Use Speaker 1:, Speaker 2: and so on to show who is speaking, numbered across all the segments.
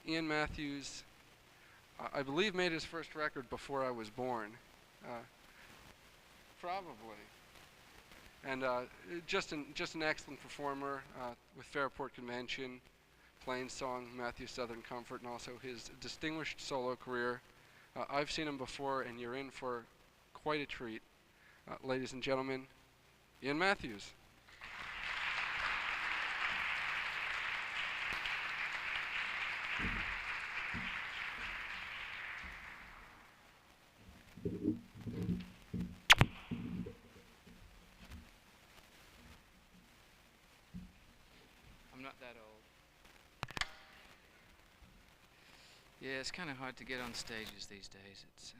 Speaker 1: Iain Matthews, I believe, made his first record before I was born. Probably. And just an excellent performer with Fairport Convention, Plainsong, Matthew Southern Comfort, and also his distinguished solo career. I've seen him before, and you're in for quite a treat. Ladies and gentlemen, Iain Matthews.
Speaker 2: I'm not that old. Yeah, it's kind of hard to get on stages these days. It's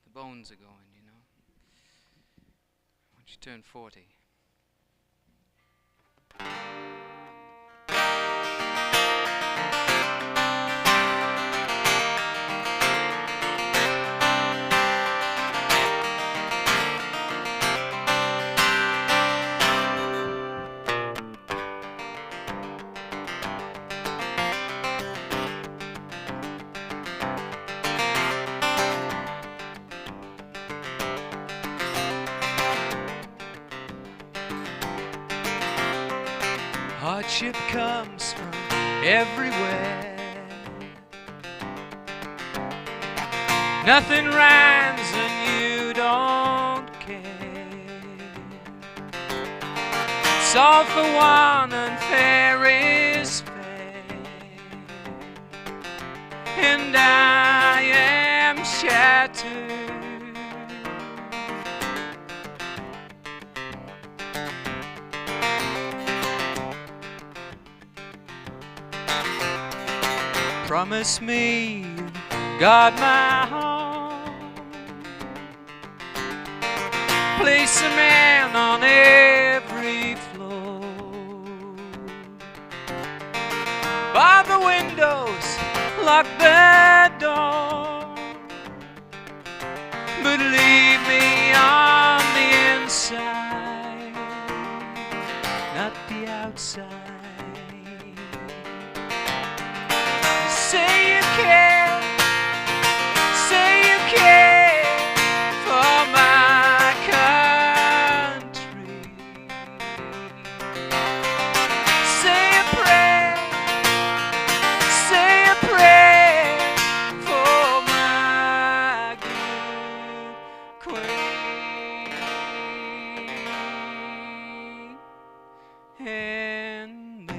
Speaker 2: the bones are going, you know. Once you turn 40. Hardship comes from everywhere. Nothing rhymes and you don't care. It's all for one unfair is fair. And I am shattered. Promise me you guard my home. Place a man on every floor. Bar the windows, lock the door. But leave me on the inside, not the outside. Say you care for my country. Say a prayer for my good queen. And me.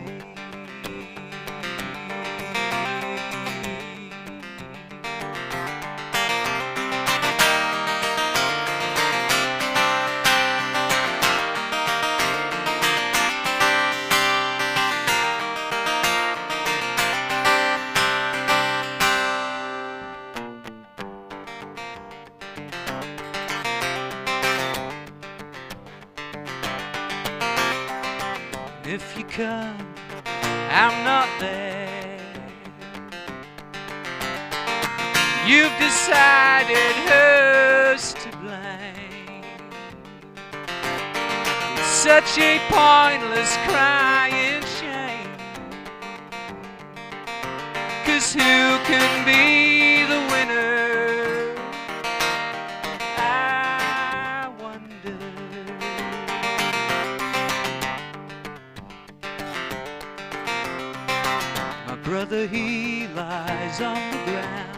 Speaker 2: If you come, I'm not there. You've decided who's to blame. It's such a pointless crying shame. 'Cause who can be the winner? I wonder. My brother, he lies on the ground.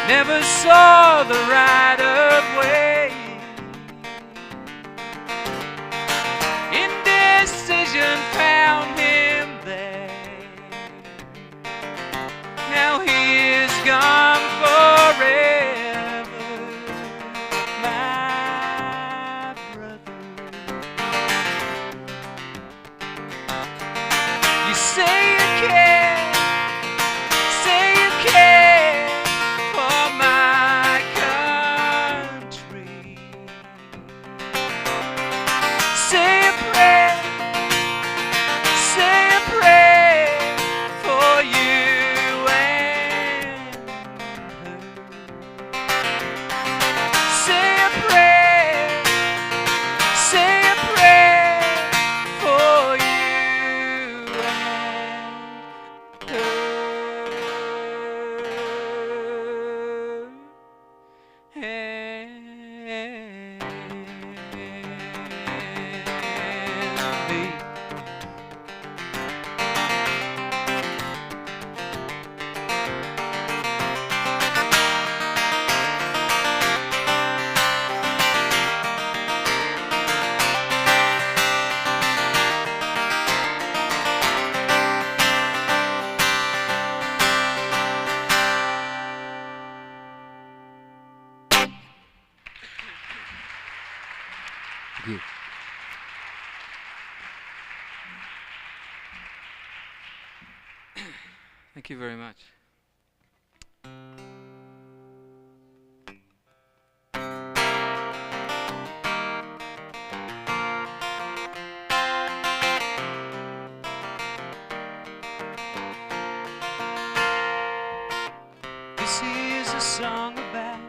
Speaker 2: Never saw the right of way. Indecision found him there. Now he is gone forever, my brother. You say you care for my country. Thank you very much.
Speaker 3: This is a song about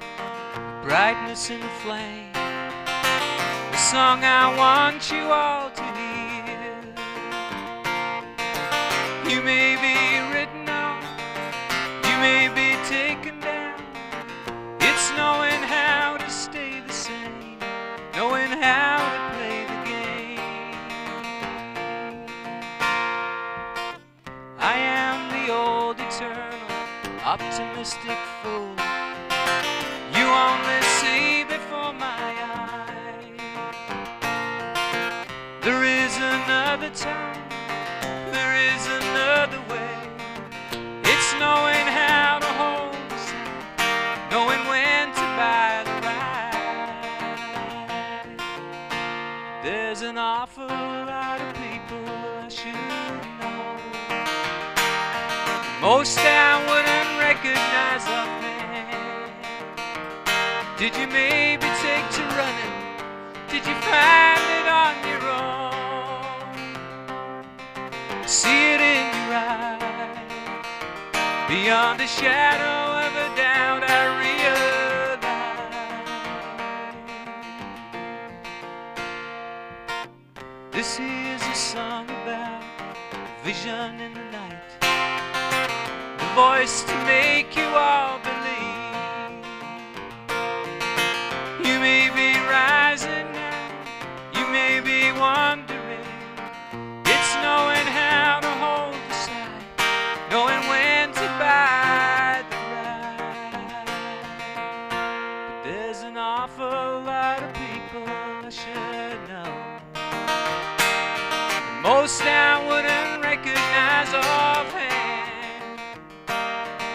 Speaker 3: the brightness in the flame, a song I want you all to hear. You may be written on, you may be taken down. It's knowing how to stay the same, knowing how to play the game. I am the old eternal optimistic fool. You only see before my eyes. There is another time, there is another way. It's knowing how to hold the side, knowing when to buy the ride. There's an awful lot of people I should know. Most I wouldn't recognize offhand. Did you maybe take to running? Did you find it on your own? See it in your eyes. Beyond a shadow of a doubt, I realize this is a song about vision in the night, the voice to make you all believe. You may be rising now, you may be wondering. It's knowing how to hold the side, knowing when to buy the ride. But there's an awful lot of people I should know, and most I wouldn't recognize offhand.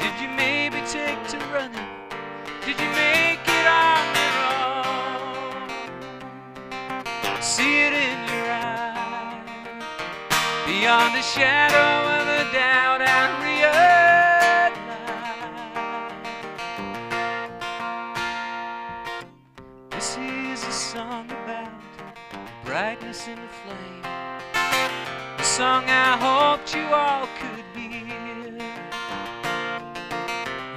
Speaker 3: Did you maybe take to running? Did you make it on your own? See it in your eyes. Beyond the shadow of a doubt, I realize this is a song about brightness in the flame, a song I hoped you all could hear.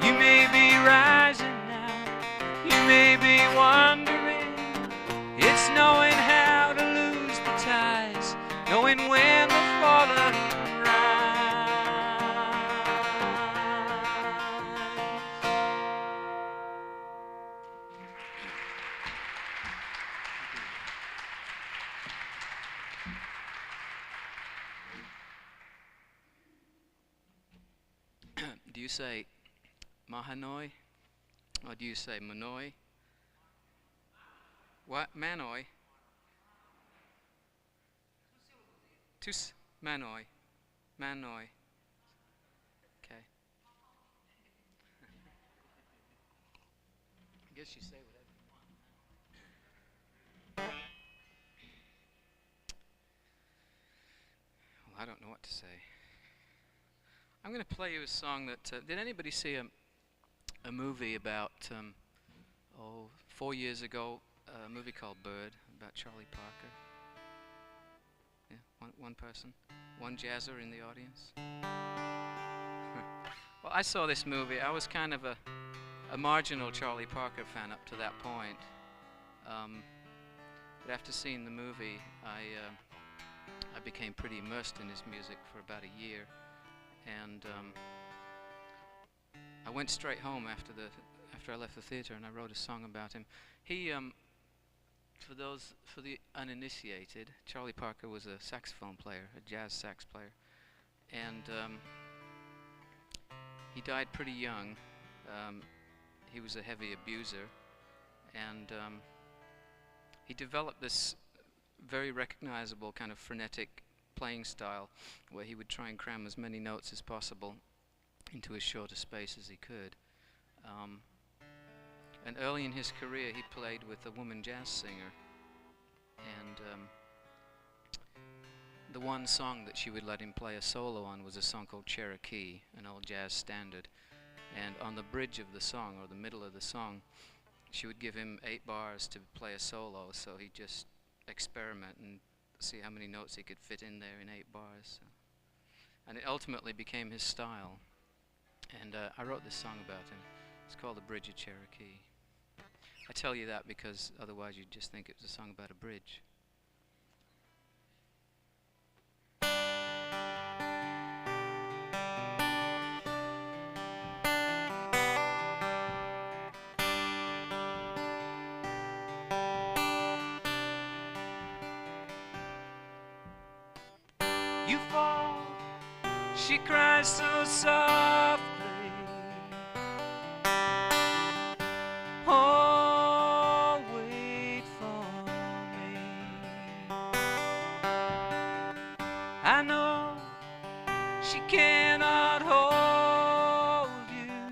Speaker 3: You may be rising now, you may be wondering. It's knowing how to lose the ties, knowing when the fallen rise.
Speaker 2: Do you say Mahanoy or do you say Manoy? What? Manoy? Manoy. Manoy. Okay. I guess you say whatever you want. Well, I don't know what to say. I'm going to play you a song that. Did anybody see a movie about 4 years ago? A movie called Bird about Charlie Parker. Yeah, one person, one jazzer in the audience. Well, I saw this movie. I was kind of a marginal Charlie Parker fan up to that point. But after seeing the movie, I became pretty immersed in his music for about a year, and I went straight home after I left the theater, and I wrote a song about him. He for the uninitiated, Charlie Parker was a saxophone player, a jazz sax player, and he died pretty young. He was a heavy abuser, and he developed this very recognizable kind of frenetic playing style where he would try and cram as many notes as possible into as short a space as he could. And early in his career he played with a woman jazz singer, and the one song that she would let him play a solo on was a song called Cherokee, an old jazz standard. And on the bridge of the song, or the middle of the song, she would give him 8 bars to play a solo, so he'd just experiment and see how many notes he could fit in there in 8 bars. So. And it ultimately became his style. And I wrote this song about him. It's called The Bridge of Cherokee. I tell you that because otherwise you'd just think it was a song about a bridge.
Speaker 3: You fall, she cries so softly. Oh, wait for me. I know she cannot hold you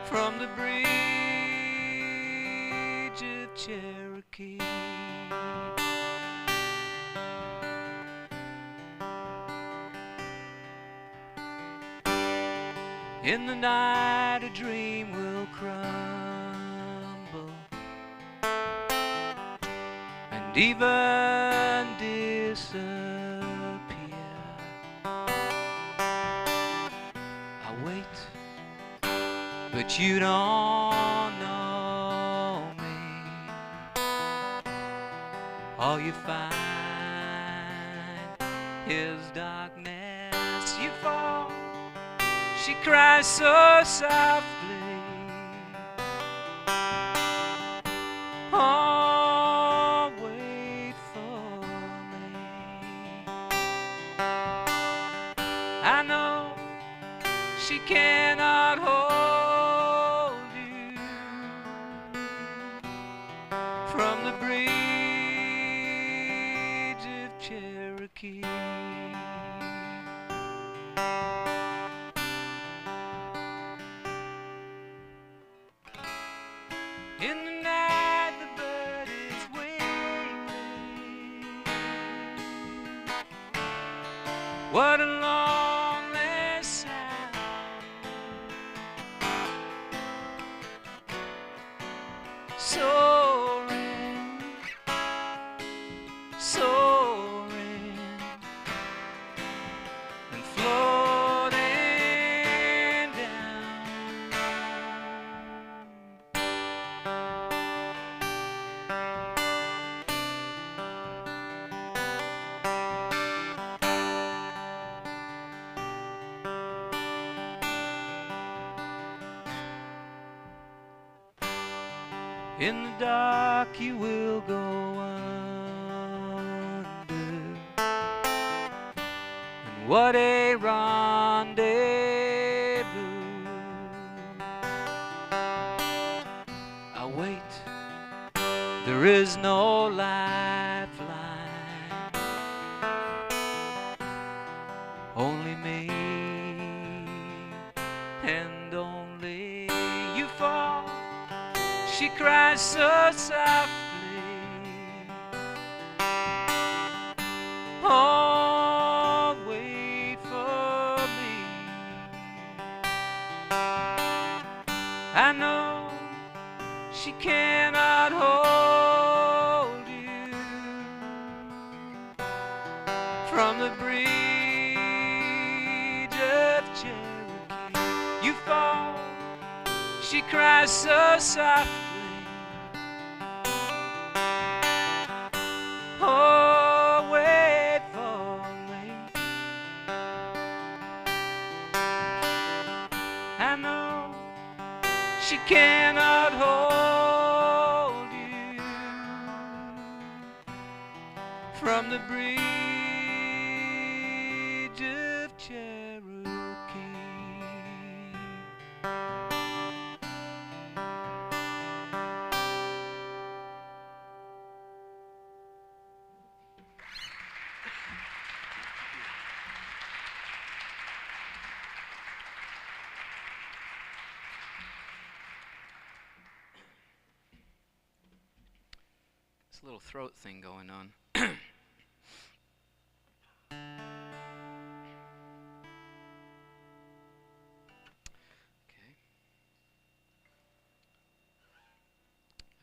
Speaker 3: from the bridge of Cherokee. In the night a dream will crumble and even disappear. I wait, but you don't know me. All you find is darkness. You fall, she cries so softly. Oh, wait for me. I know she cannot hold you from the bridge of Cherokee. In the night the bird is wailing. What a lonely sound. Soaring, soaring, and floating down. In the dark you will go under, and what a rendezvous. I wait, there is no lifeline, only me and only you fall. She cries so softly. Oh, wait for me. I know she cannot hold you from the bridge of Cherokee. You fall, she cries so softly. Oh, wait for me. I know she cannot hold you from the bridge of Cherokee.
Speaker 2: This little throat thing going on.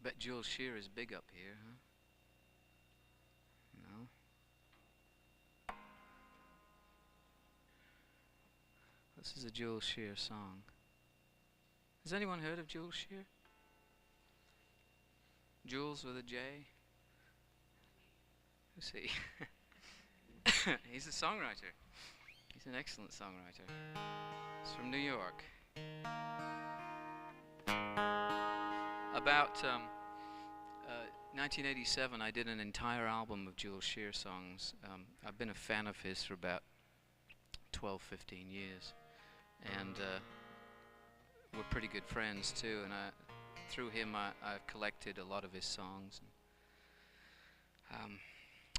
Speaker 2: bet Jules Shear is big up here, huh? No? This is a Jules Shear song. Has anyone heard of Jules Shear? Jules with a J? Who's he? He's a songwriter. He's an excellent songwriter. He's from New York. About 1987, I did an entire album of Jules Shear songs. I've been a fan of his for about 12, 15 years. And we're pretty good friends too, and through him I've collected a lot of his songs.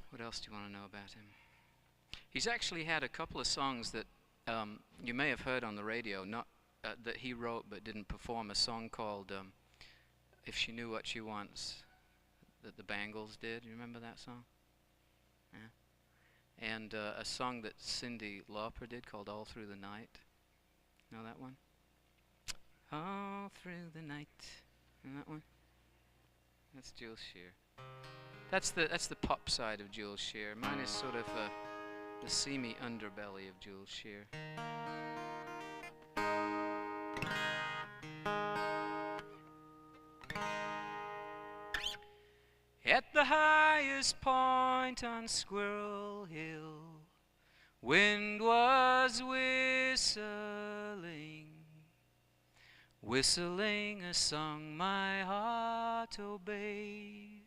Speaker 2: What else do you want to know about him? He's actually had a couple of songs that you may have heard on the radio, not that he wrote but didn't perform. A song called If She Knew What She Wants, that the Bangles did. You remember that song? Yeah. And a song that Cyndi Lauper did called All Through the Night. Know that one? All through the night. Know that one? That's Jules Shear. That's the pop side of Jules Shear. Mine is sort of the seamy underbelly of Jules Shear. At the highest point on Squirrel Hill, wind was whistling a song my heart obeys.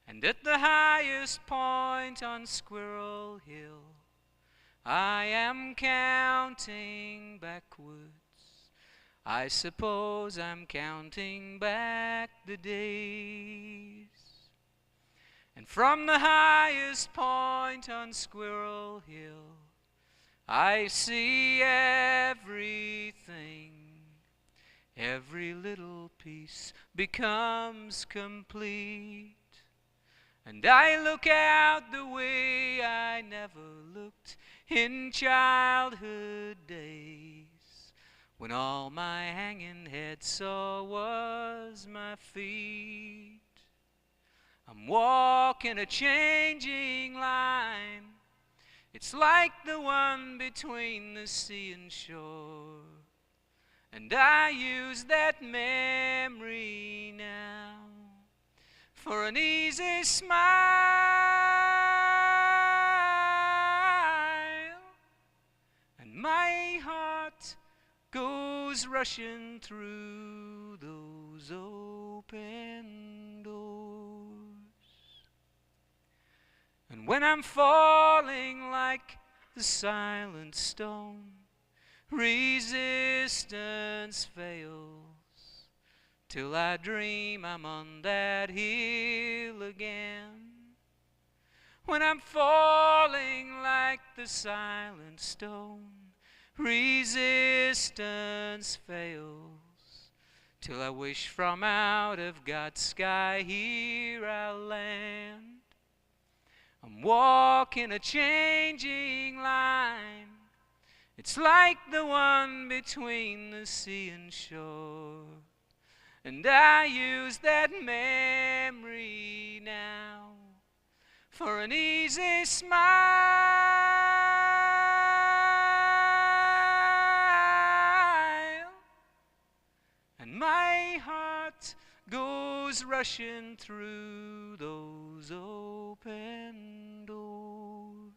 Speaker 2: And at the highest point on Squirrel Hill, I am counting backwards. I suppose I'm counting back the days. And from the highest point on Squirrel Hill, I see everything. Every little piece becomes complete. And I look out the way I never looked in childhood days, when all my hanging head saw was my feet. I'm walking a changing line. It's like the one between the sea and shore. And I use that memory now for an easy smile. And my heart goes rushing through those open doors. And when I'm falling like the silent stone, resistance fails, till I dream I'm on that hill again. When I'm falling like the silent stone, resistance fails, till I wish from out of God's sky here I'll land. I'm walking a changing line. It's like the one between the sea and shore. And I use that memory now for an easy smile. And my heart goes rushing through those open doors.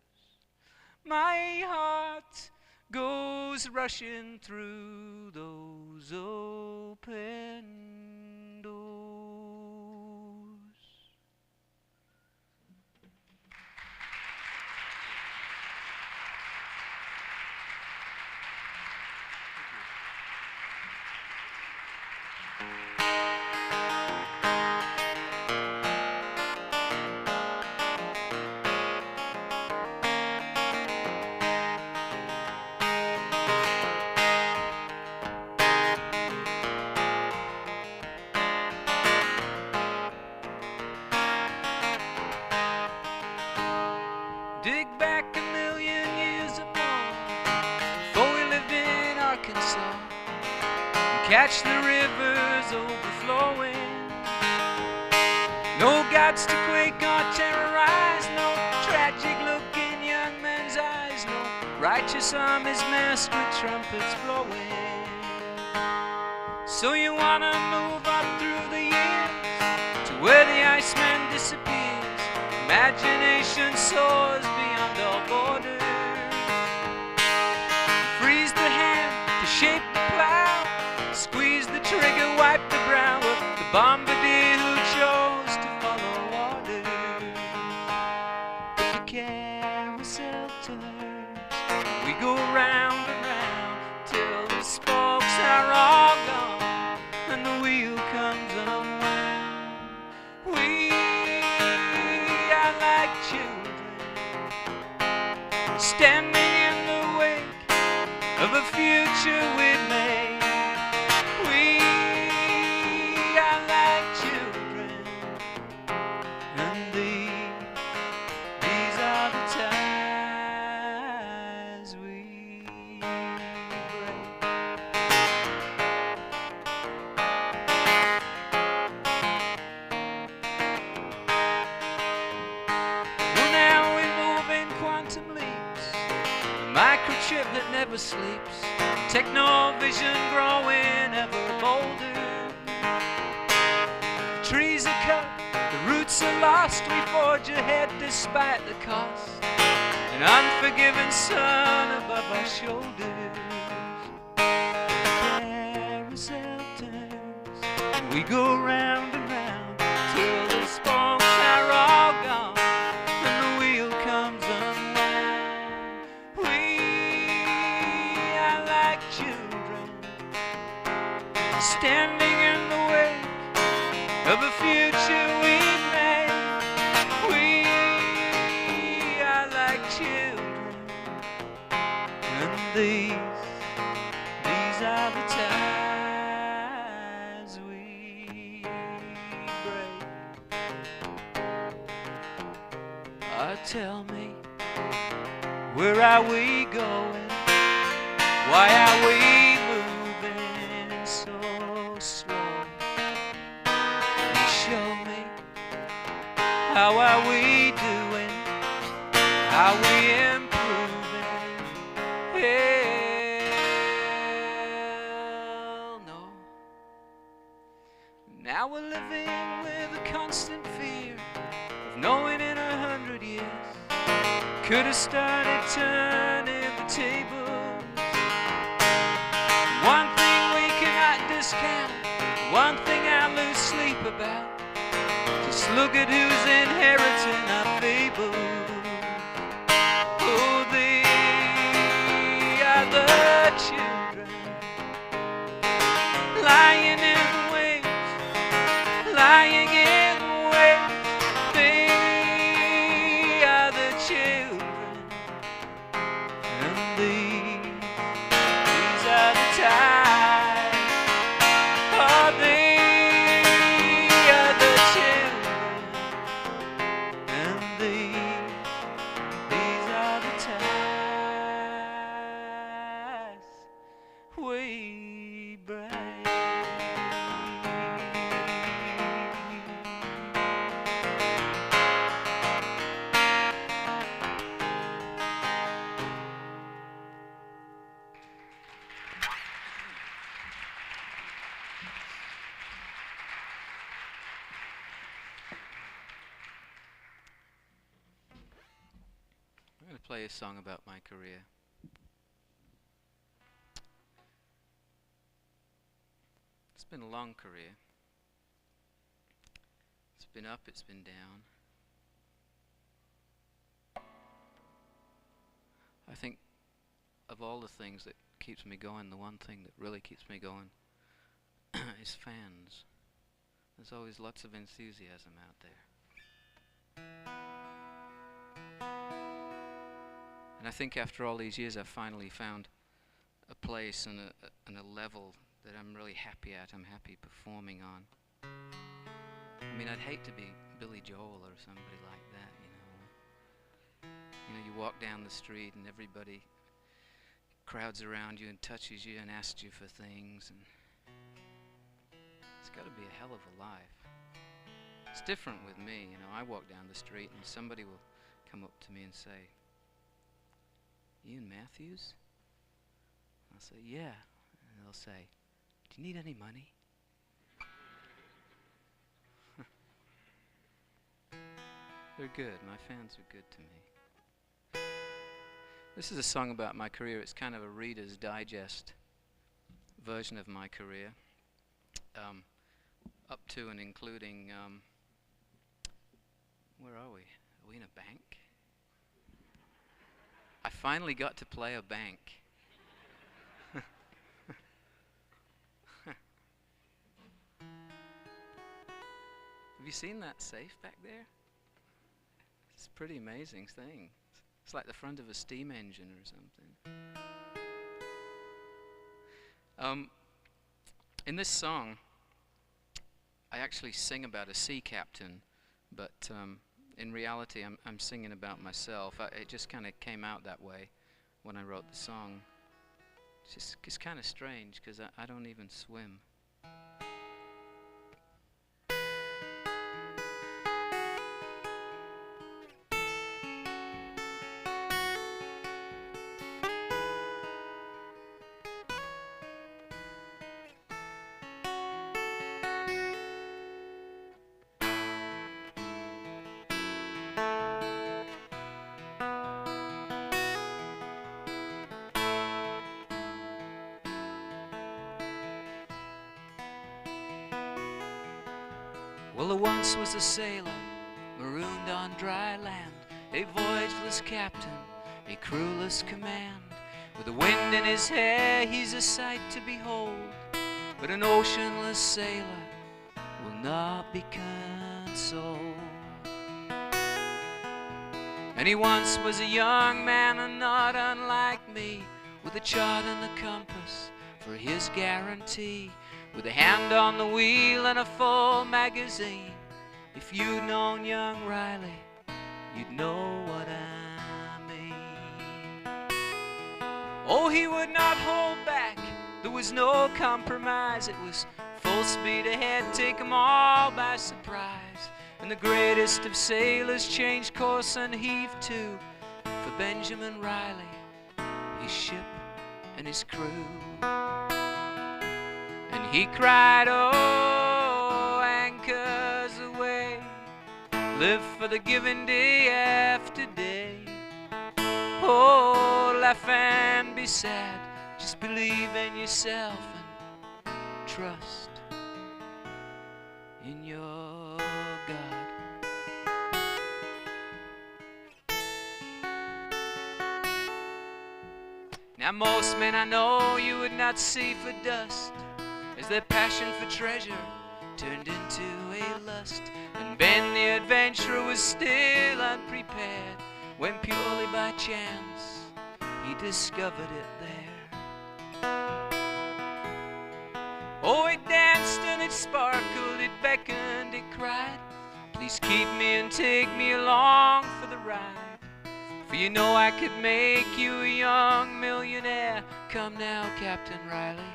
Speaker 2: My heart goes rushing through those open doors. Dig back 1,000,000 years or more, before we lived in Arkansas, and catch the rivers overflowing
Speaker 3: gods to quake or terrorize. No tragic look in young men's eyes. No righteous armies masked with trumpets blowing. So you wanna move up through the years to where the Iceman disappears. Imagination soars beyond all borders. Freeze the hand to shape the plow. Squeeze the trigger, wipe the brow of the bombardier who chose to follow orders. But the carousel turns. We go round and round till the spokes are all gone and the wheel comes unwound. We are like children standing in the wake of a future we've made. We are like children, and these are the ties we break. Well, now we move in quantum leaps, a microchip that never sleeps, techno-vision growing ever bolder. The trees are cut, the roots are lost, we forge ahead despite the cost. An unforgiving sun above our shoulders. Carousel turns, and we go round and round till the spokes are all gone and the wheel comes unwound. We are like children standing in the wake of a future we made. We are like children, and these are the ties we break. Tell me, where are we going? Why are we moving so slow? Show me, how are we doing? Are we improving? Hell no. Now we're living with a constant fear of knowing in 100 years could have started turning the tables. One thing we cannot discount, one thing I lose sleep about. Just look at who's inheriting our fables. Oh, they are the children lying in waves, lying in waves. They are the children, and these are the times. Oh, they are the children, and these are the ties we break.
Speaker 2: I'm going to play a song about my career. It's been a long career. It's been up, it's been down. I think of all the things that keeps me going, the one thing that really keeps me going is fans. There's always lots of enthusiasm out there. And I think after all these years I've finally found a place and a level that I'm really happy at, I'm happy performing on. I mean, I'd hate to be Billy Joel or somebody like that, you know. You know, you walk down the street and everybody crowds around you and touches you and asks you for things, and it's got to be a hell of a life. It's different with me, you know. I walk down the street and somebody will come up to me and say, "Ian Matthews?" I'll say, "Yeah." And they'll say, "Do you need any money?" They're good. My fans are good to me. This is a song about my career. It's kind of a Reader's Digest version of my career, up to and including, where are we? Are we in a bank? I finally got to play a bank. Have you seen that safe back there? It's a pretty amazing thing. It's like the front of a steam engine or something. In this song, I actually sing about a sea captain, but in reality I'm singing about myself. It just kind of came out that way when I wrote the song. It's kind of strange because I don't even swim. Well, there once was a sailor marooned on dry land, a voyageless captain, a crewless command. With the wind in his hair, he's a sight to behold, but an oceanless sailor will not be consoled. And he once was a young man, and not unlike me, with a chart and a compass for his guarantee, with a hand on the wheel and a full magazine. If you'd known young Riley, you'd know what I mean. Oh, he would not hold back, there was no compromise. It was full speed ahead, take 'em all by surprise. And the greatest of sailors changed course and heaved to for Benjamin Riley, his ship and his crew. And he cried, "Oh, anchors away, live for the giving day after day. Oh, laugh and be sad, just believe in yourself and trust in your God." Now most men I know you would not see for dust, as their passion for treasure turned into a lust. And Ben the adventurer was still unprepared when purely by chance he discovered it there. Oh, it danced and it sparkled, it beckoned, it cried, "Please keep me and take me along for the ride. For you know I could make you a young millionaire. Come now, Captain Riley,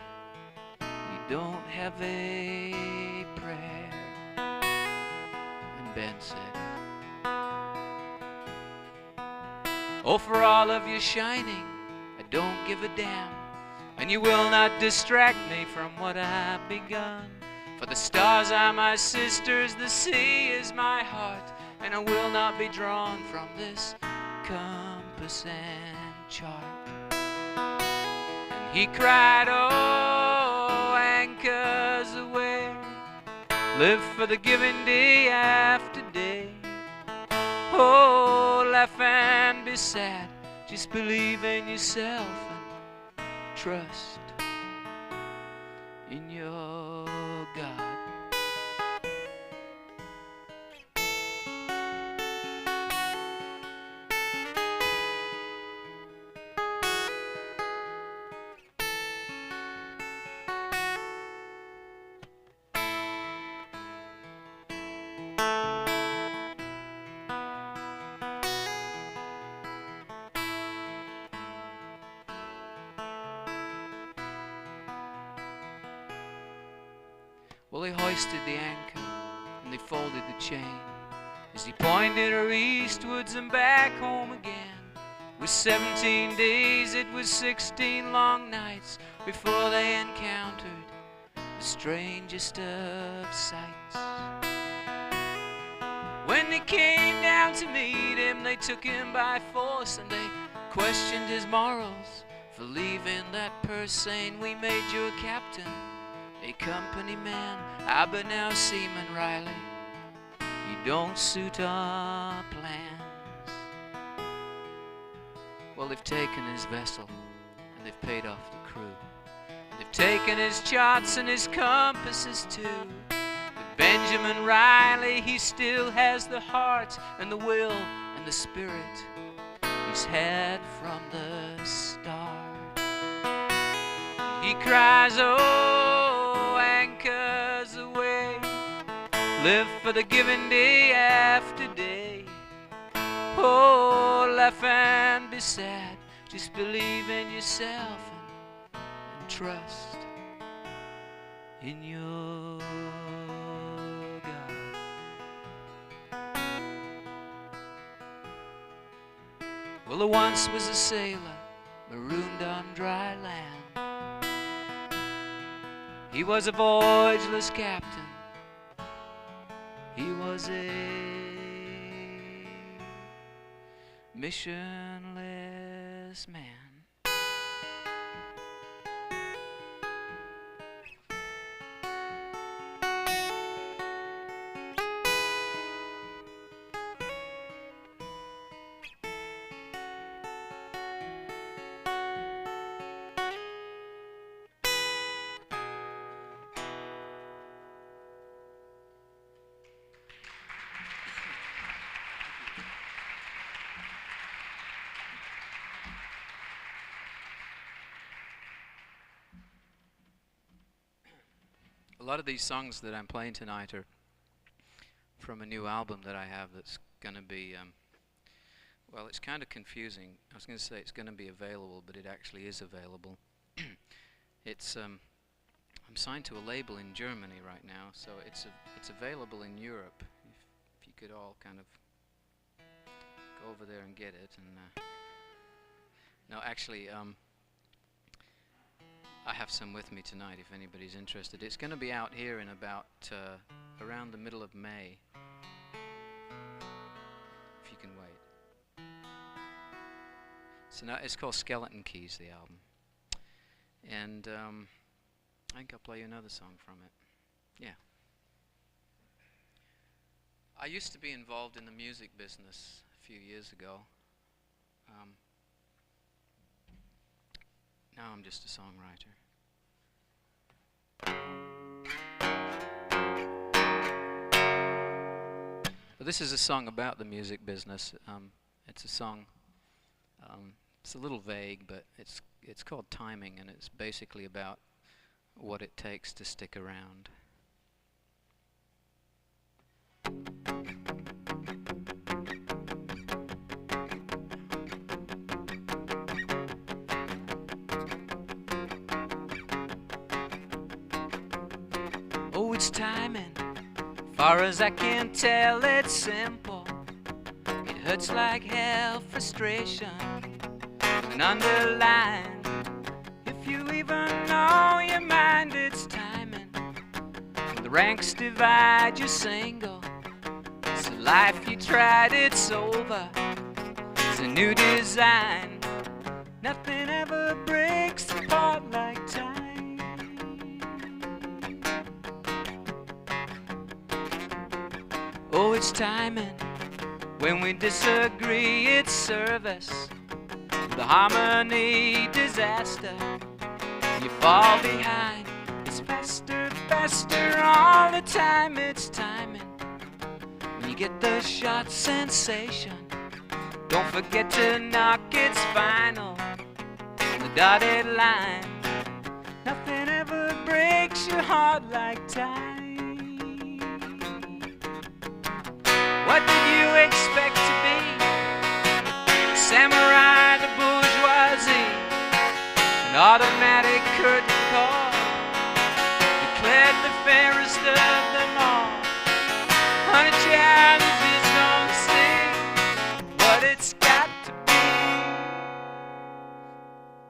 Speaker 2: you don't have a prayer." And Ben said, "Oh, for all of your shining, I don't give a damn, and you will not distract me from what I've begun. For the stars are my sisters, the sea is my heart, and I will not be drawn from this compass and chart." And he cried, "Oh, anchors away, live for the giving day after day. Oh, laugh and be sad, just believe in yourself and trust in your God." Well, he hoisted the anchor
Speaker 3: and they folded the chain as he pointed her eastwards and back home again. With 17 days, it was 16 long nights before they encountered the strangest of sights. When they came down to meet him, they took him by force and they questioned his morals for leaving that purse, saying, "We made you a captain, a company man, but now Seaman Riley, you don't suit our plans." Well, they've taken his vessel and they've paid off the crew. They've taken his charts and his compasses too. But Benjamin Riley, he still has the heart and the will and the spirit he's had from the start. He cries, "Oh, anchors away, live for the given day after day. Oh, laugh and be sad, just believe in yourself and trust in your God." Well, there once was a sailor marooned on dry land. He was a voyageless captain. He was a missionless man. A lot of these songs that I'm playing tonight are from a new album that I have that's going to be, well, it's kind of confusing. I was going to say it's going to be available, but it actually is available. It's, I'm signed to a label in Germany right now, so it's available in Europe. If you could all kind of go over there and get it. And no, actually, I have some with me tonight if anybody's interested. It's going to be out here in about around the middle of May, if you can wait. So now it's called Skeleton Keys, the album. And I think I'll play you another song from it. Yeah. I used to be involved in the music business a few years ago. Now I'm just a songwriter. But this is a song about the music business. It's a song, it's a little vague, but it's called Timing, and it's basically about what it takes to stick around. Oh, it's timing. Far as I can tell, it's simple. It hurts like hell, frustration, and underlined. If you even know your mind, it's timing. When the ranks divide, you're single. It's a life you tried, it's over. It's a new design. Nothing ever breaks apart like time. Oh, it's timing. When we disagree, it's service. The harmony, disaster. You fall behind. It's faster, faster all the time. It's timing. When you get the shot sensation, don't forget to knock its final. The dotted line. Nothing ever breaks your heart like time. What did you expect to be? Samurai, the bourgeoisie, an automatic curtain call, declared the fairest of them all.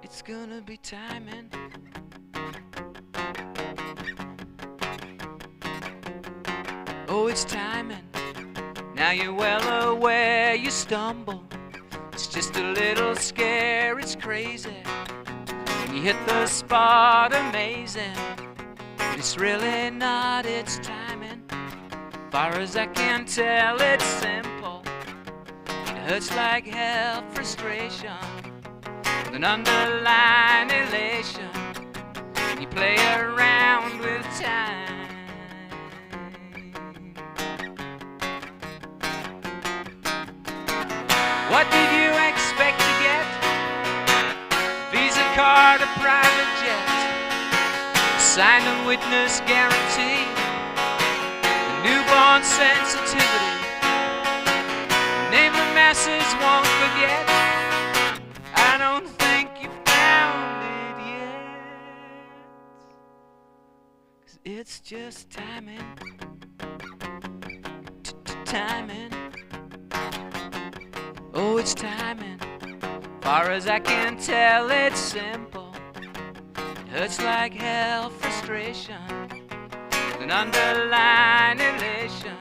Speaker 2: It's gonna be timing. Oh, it's timing. Now you're well aware you stumble. It's just a little scare, it's crazy. When you hit the spot, amazing. But it's really not, it's timing. Far as I can tell, it's simple. It hurts like hell, frustration, with an underlying elation. You play around with time. What did you expect to get? Visa card, a private jet, signed and witness guarantee, a newborn sensitivity, a name the masses won't forget. I don't think you found it yet, 'cause it's just timing, timing. Oh, it's timing. Far as I can tell, it's simple. It hurts like hell, frustration, with an underlying elation.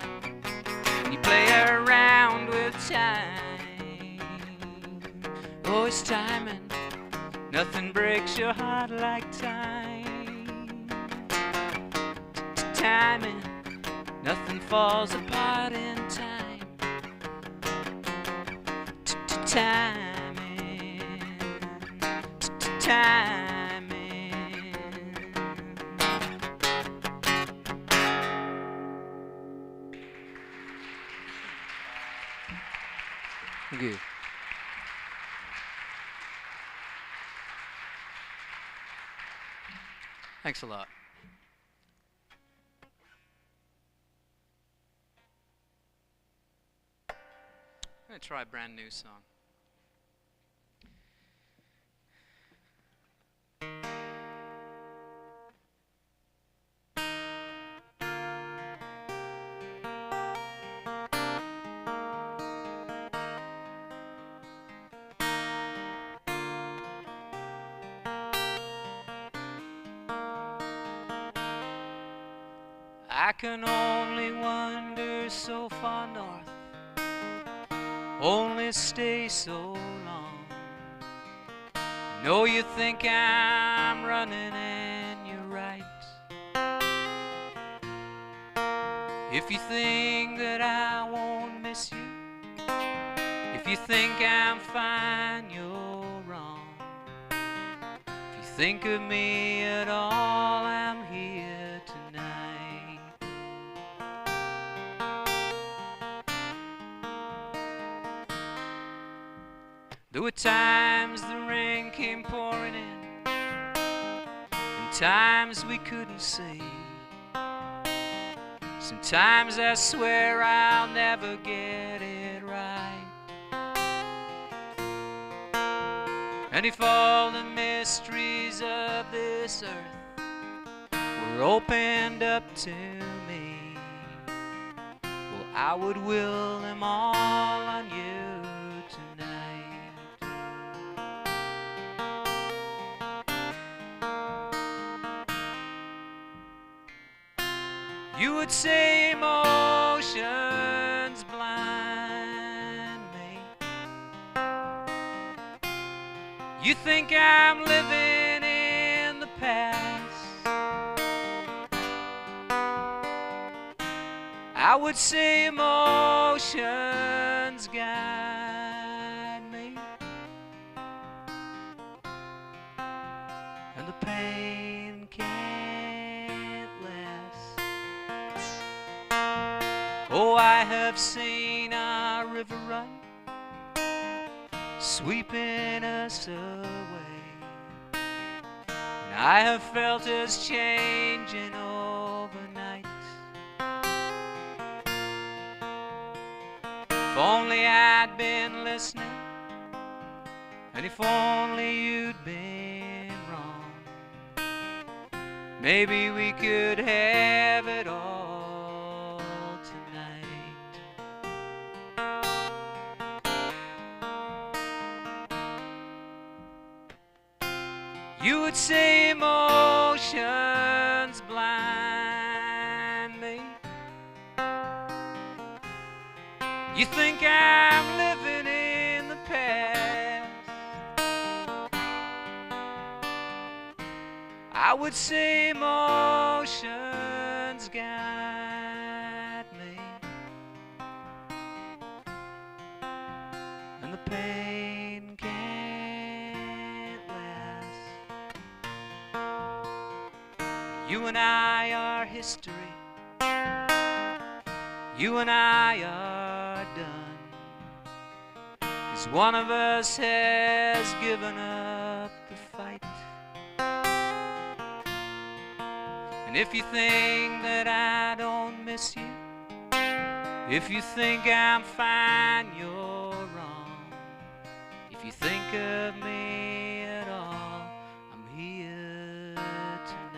Speaker 2: You play around with time. Oh, it's timing. Nothing breaks your heart like time. Timing. Nothing falls apart in time. Timing, timing. Thank you. Thanks a lot. I'm going to try a brand new song. I can only wander so far north, only stay so long. I know you think I'm running and you're right. If you think that I won't miss you, if you think I'm fine, you're wrong. If you think of me at all, I'm here tonight. There were times the rain came pouring in, and times we couldn't see. Sometimes I swear I'll never get it right. And if all the mysteries of this earth were opened up to me, well, I would will them all on you tonight. You would say emotions blind me. You think I'm living in the past. I would say emotions guide me, and the pain can't last. Oh, I have seen our river run, sweeping us away, and I have felt us changing overnight. If only I'd been listening, and if only you'd been wrong, maybe we could have it all tonight.
Speaker 3: You would say emotions blind me. You think I'm living in the past. I would say emotions guide me, and the pain can't last. You and I are history. You and I are done, 'cause one of us has given up the fight. And if you think that I don't miss you, if you think I'm fine, you're wrong. If you think of me at all, I'm here tonight.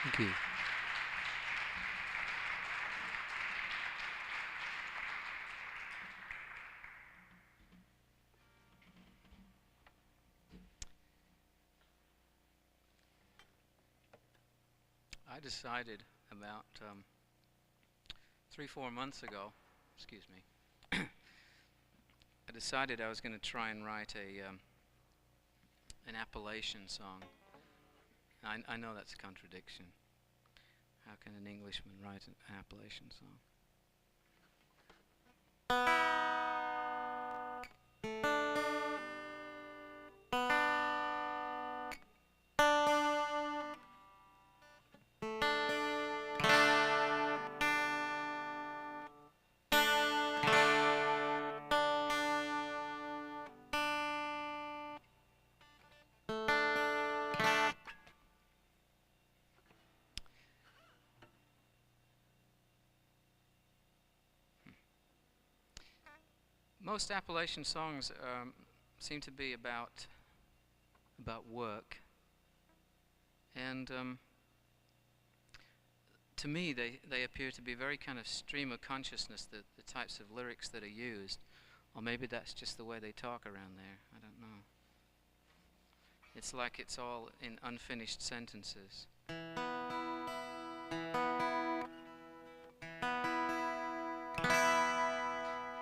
Speaker 3: Thank you. I decided about 3-4 months ago, excuse me, I decided I was going to try and write an Appalachian song. I know that's a contradiction. How can an Englishman write an Appalachian song? Most Appalachian songs seem to be about work, and to me they appear to be very kind of stream of consciousness, the types of lyrics that are used, or maybe that's just the way they talk around there. I don't know. It's like it's all in unfinished sentences.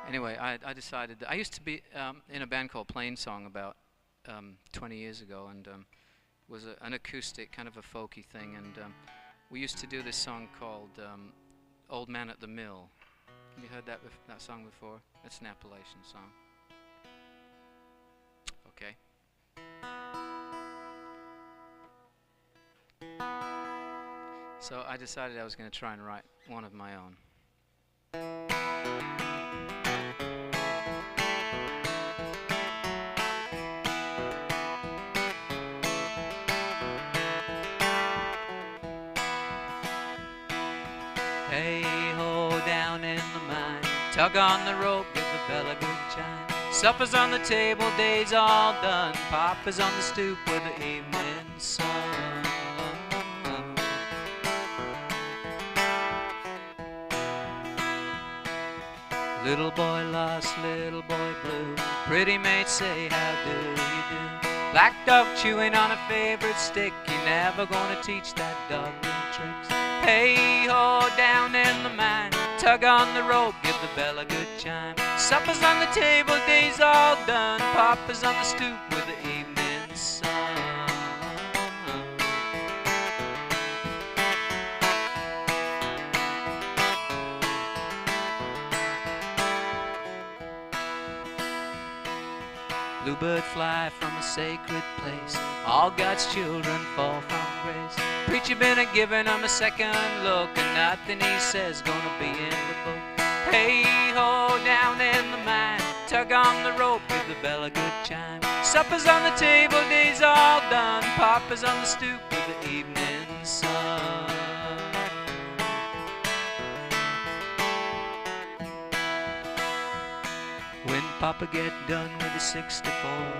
Speaker 3: Anyway, I decided that I used to be in a band called Plainsong about 20 years ago, and was an acoustic, kind of a folky thing, and we used to do this song called Old Man at the Mill. Have you heard that song before? It's an Appalachian song. Okay. So I decided I was going to try and write one of my own. Hey-ho, down in the mine, tug on the rope, give the bell a good chime. Supper's on the table, day's all done. Papa's on the stoop with the evening sun. Little boy lost, little boy blue. Pretty mates say, how do you do? Black dog chewing on a favorite stick. You're never gonna teach that dog new tricks. Hey-ho, down in the mine, tug on the rope, give the bell a good chime. Supper's on the table, day's all done. Papa's on the stoop with the evening sun. Bluebird fly from a sacred place. All God's children fall from grace. Preacher been a-giving 'em a second look, and nothing he says gonna be in the book. Hey-ho, down in the mine, tug on the rope, give the bell a good chime. Supper's on the table, day's all done. Papa's on the stoop with the evening sun. When Papa get done with his 64,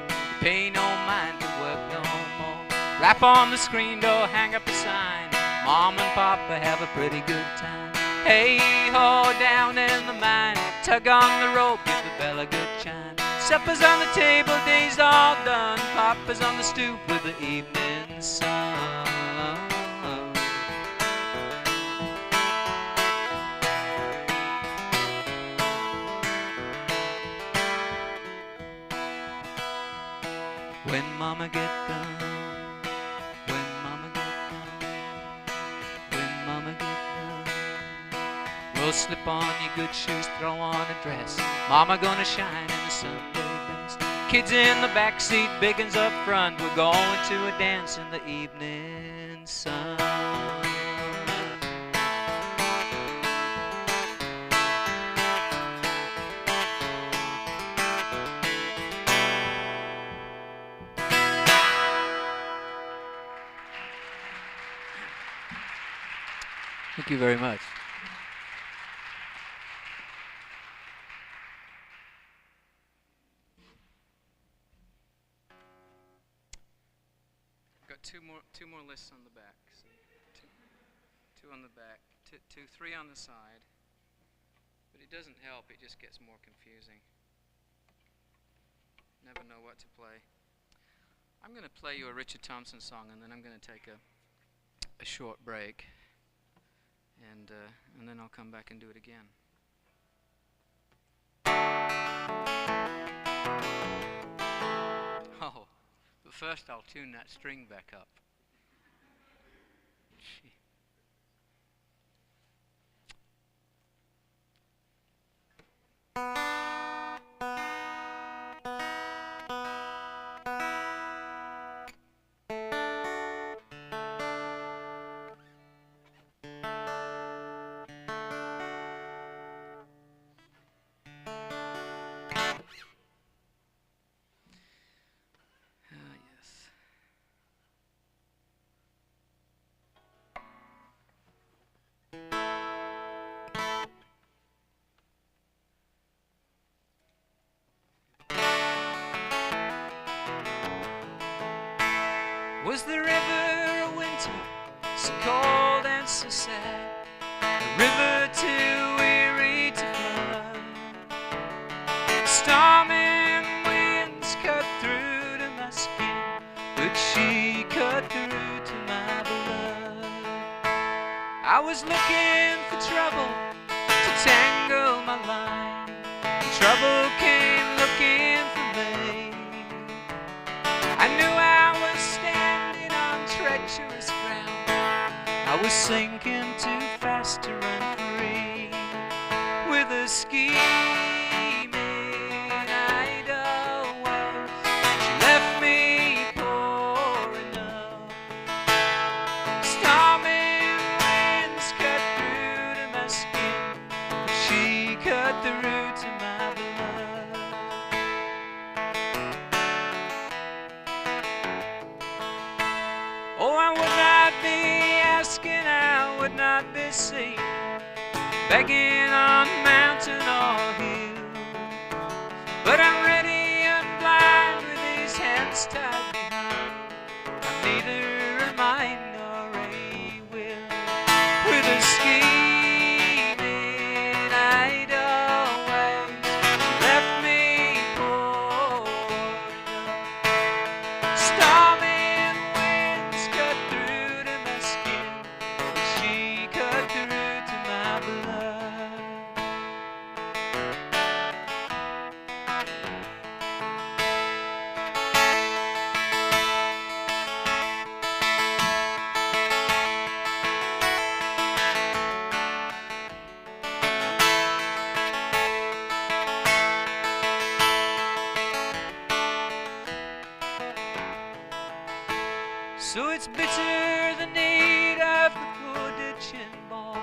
Speaker 3: he pay no mind to work no more. Rap on the screen door, hang up a sign, Mom and Papa have a pretty good time. Hey ho, down in the mine, tug on the rope, give the bell a good chime. Supper's on the table, day's all done, Papa's on the stoop with the evening sun. When Mama get done, when Mama get done, when Mama get done, we'll slip on your good shoes, throw on a dress. Mama gonna shine in the Sunday best. Kids in the back seat, big uns up front. We're going to a dance in the evening sun. Thank you very much.
Speaker 2: Got two more lists on the back. So two on the back, three on the side. But it doesn't help, it just gets more confusing. Never know what to play. I'm going to play you a Richard Thompson song, and then I'm going to take a short break. And then I'll come back and do it again. Oh, but first I'll tune that string back up. Gee. Was there ever a winter so cold and so sad, a river too weary to flood? Storming winds cut through to my skin, but she cut through to my blood. I was looking for trouble to tangle my line, and trouble came looking for me. I knew I was standing on treacherous ground, I was sinking too fast to run free. With a scheming idle ways, she left me poor enough. Storming winds cut through to my skin, but she cut through to my blood. Oh, I would not be asking, I would not be seen, begging on mountain or hill. But I'm ready and blind with these hands tied behind. I'm neither a mind nor a will. With a scheming idle ways, she left me poor enough. Storming winds cut through to my skin, but she cut through to my blood. So it's bitter the need of the poor ditching boy,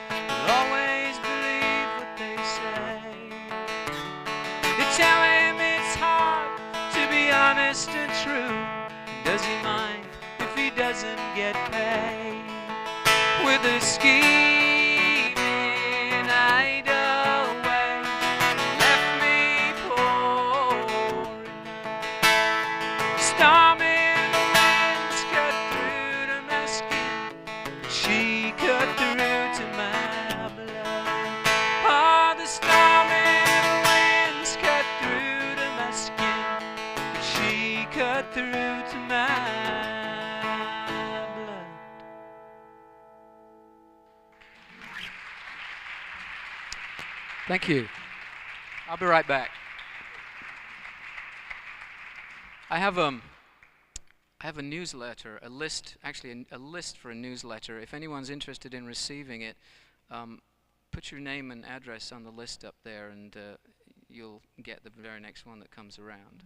Speaker 2: who'll always believe what they say. They tell him it's hard to be honest and true. Does he mind if he doesn't get paid? With a scheming idle way, left me Thank you. I'll be right back. I have a newsletter, a list, actually a list for a newsletter. If anyone's interested in receiving it, put your name and address on the list up there, and you'll get the very next one that comes around.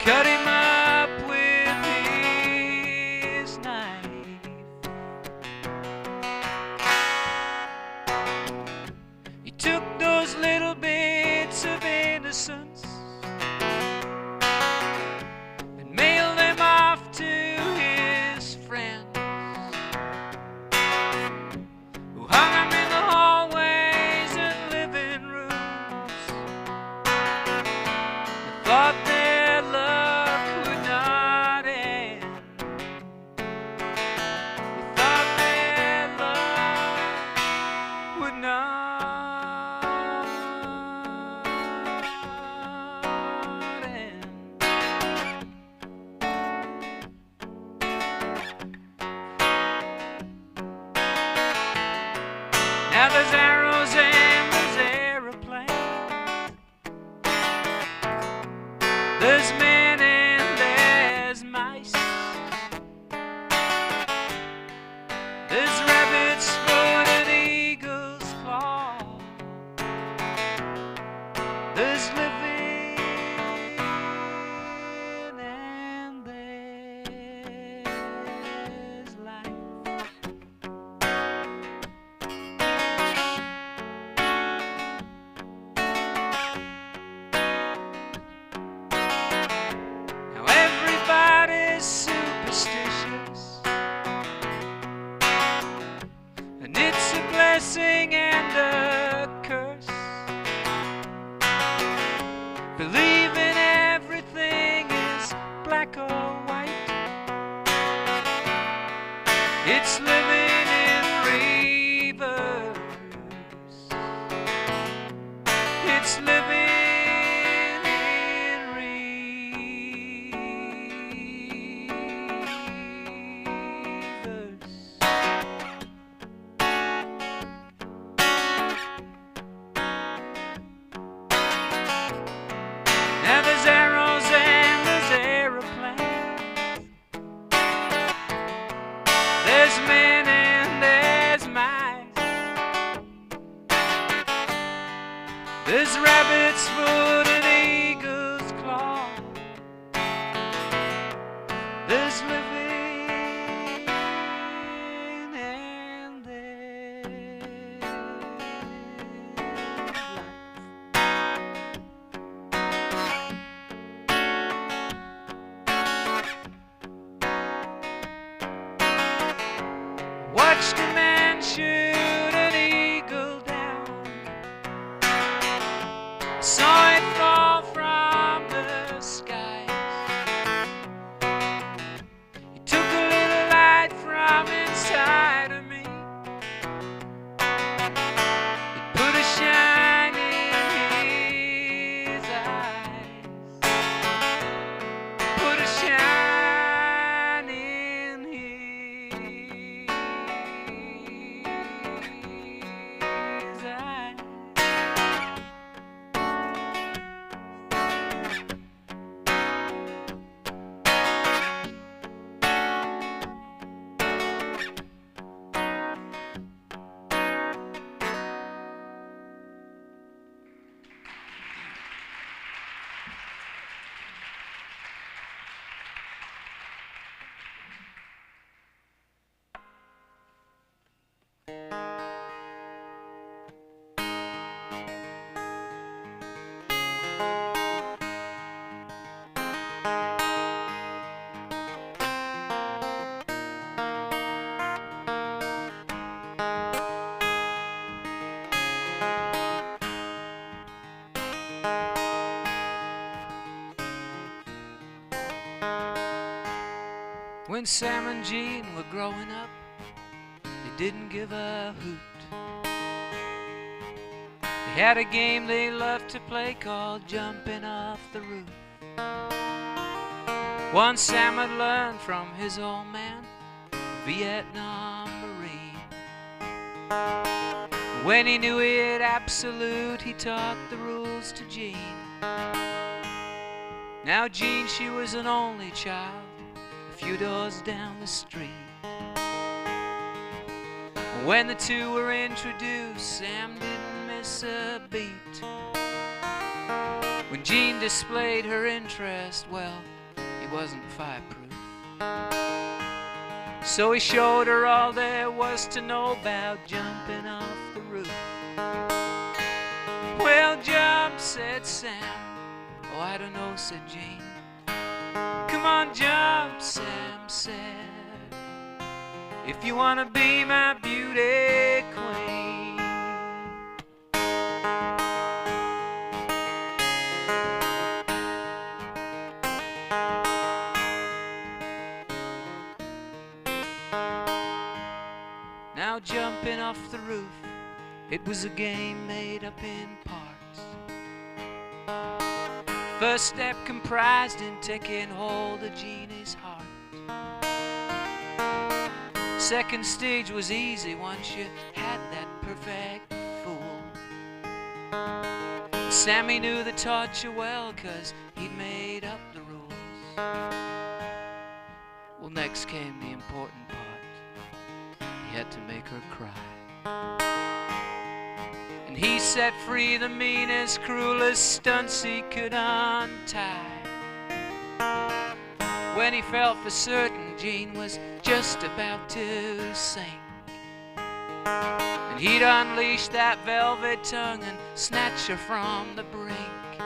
Speaker 3: Cut him up with his knife. He took those little bits of innocence and mailed them off to his friends, who hung them in the hallways and living rooms and thought their luck would not end. They thought their luck would not end. Now there's arrows and there's aeroplanes, there's men and there's mice, there's rabbit's foot and eagle's claw, there's living and there's life. Now everybody's superstitious, and it's a blessing and a curse. Believing everything is black or white, it's living in reverse. It's living in reverse. Now there's arrows and there's aeroplanes, there's men and there's mice, there's rabbit's foot and eagle's claw, there's living and there's life. Watched a man shoot an eagle down, saw it fall When Sam and Jean were growing up, they didn't give a hoot. They had a game they loved to play called jumping off the roof. Once Sam had learned from his old man, a Vietnam Marine. When he knew it absolute, he taught the rules to Jean. Now Jean, she was an only child, a few doors down the street. When the two were introduced, Sam didn't miss a beat. When Jean displayed her interest, well, he wasn't fireproof. So he showed her all there was to know about jumping off the roof. Well, jump, said Sam. Oh, I don't know, said Jean. Come on, jump, Sam said, if you want to be my beauty queen. Now jumping off the roof, it was a game made up in parts. First step comprised in taking hold of Jeannie's heart. Second stage was easy once you had that perfect fool. Sammy knew the torture well, 'cause he'd made up the rules. Well, next came the important part. He had to make her cry. And he set free the meanest, cruelest stunts he could untie. When he felt for certain Jean was just about to sink, and he'd unleash that velvet tongue and snatch her from the brink.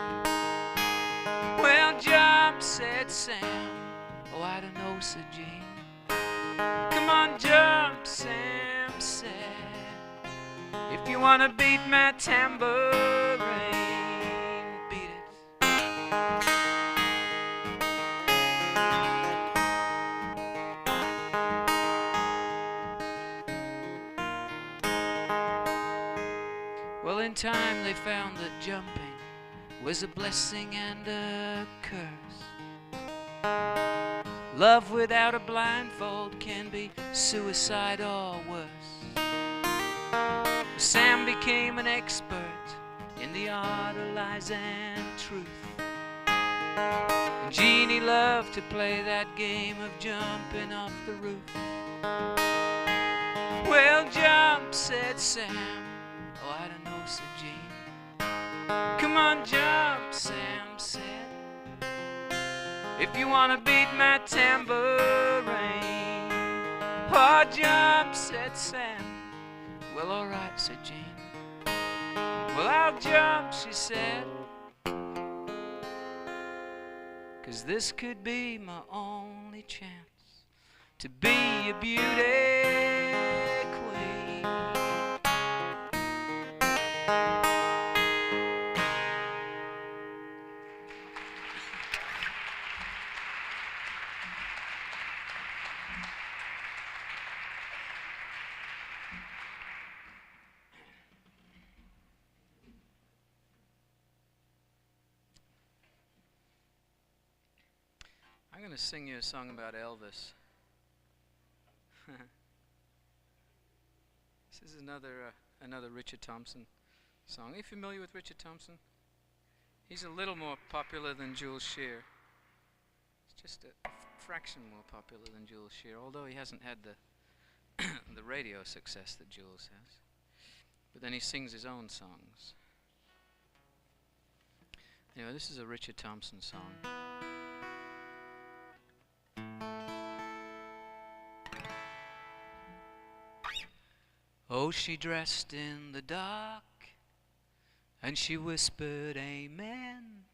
Speaker 3: Well, jump, said Sam. Oh, I don't know, said Jean. Come on, jump, Sam said, if you want to beat my tambourine, beat it. Well, in time they found that jumping was a blessing and a curse. Love without a blindfold can be suicide or worse. Sam became an expert in the art of lies and truth. And Jeannie loved to play that game of jumping off the roof. Well, jump, said Sam. Oh, I don't know, said Jean. Come on, jump, Sam said, if you want to beat my tambourine. Oh, jump, said Sam. Well, all right, said Jean. Well, I'll jump, she said, 'cause this could be my only chance to be a beauty queen. I'm going to sing you a song about Elvis. This is another Richard Thompson song. Are you familiar with Richard Thompson? He's a little more popular than Jules Shear. It's just a fraction more popular than Jules Shear, although he hasn't had the the radio success that Jules has. But then he sings his own songs. Anyway, this is a Richard Thompson song. Oh, she dressed in the dark, and she whispered amen.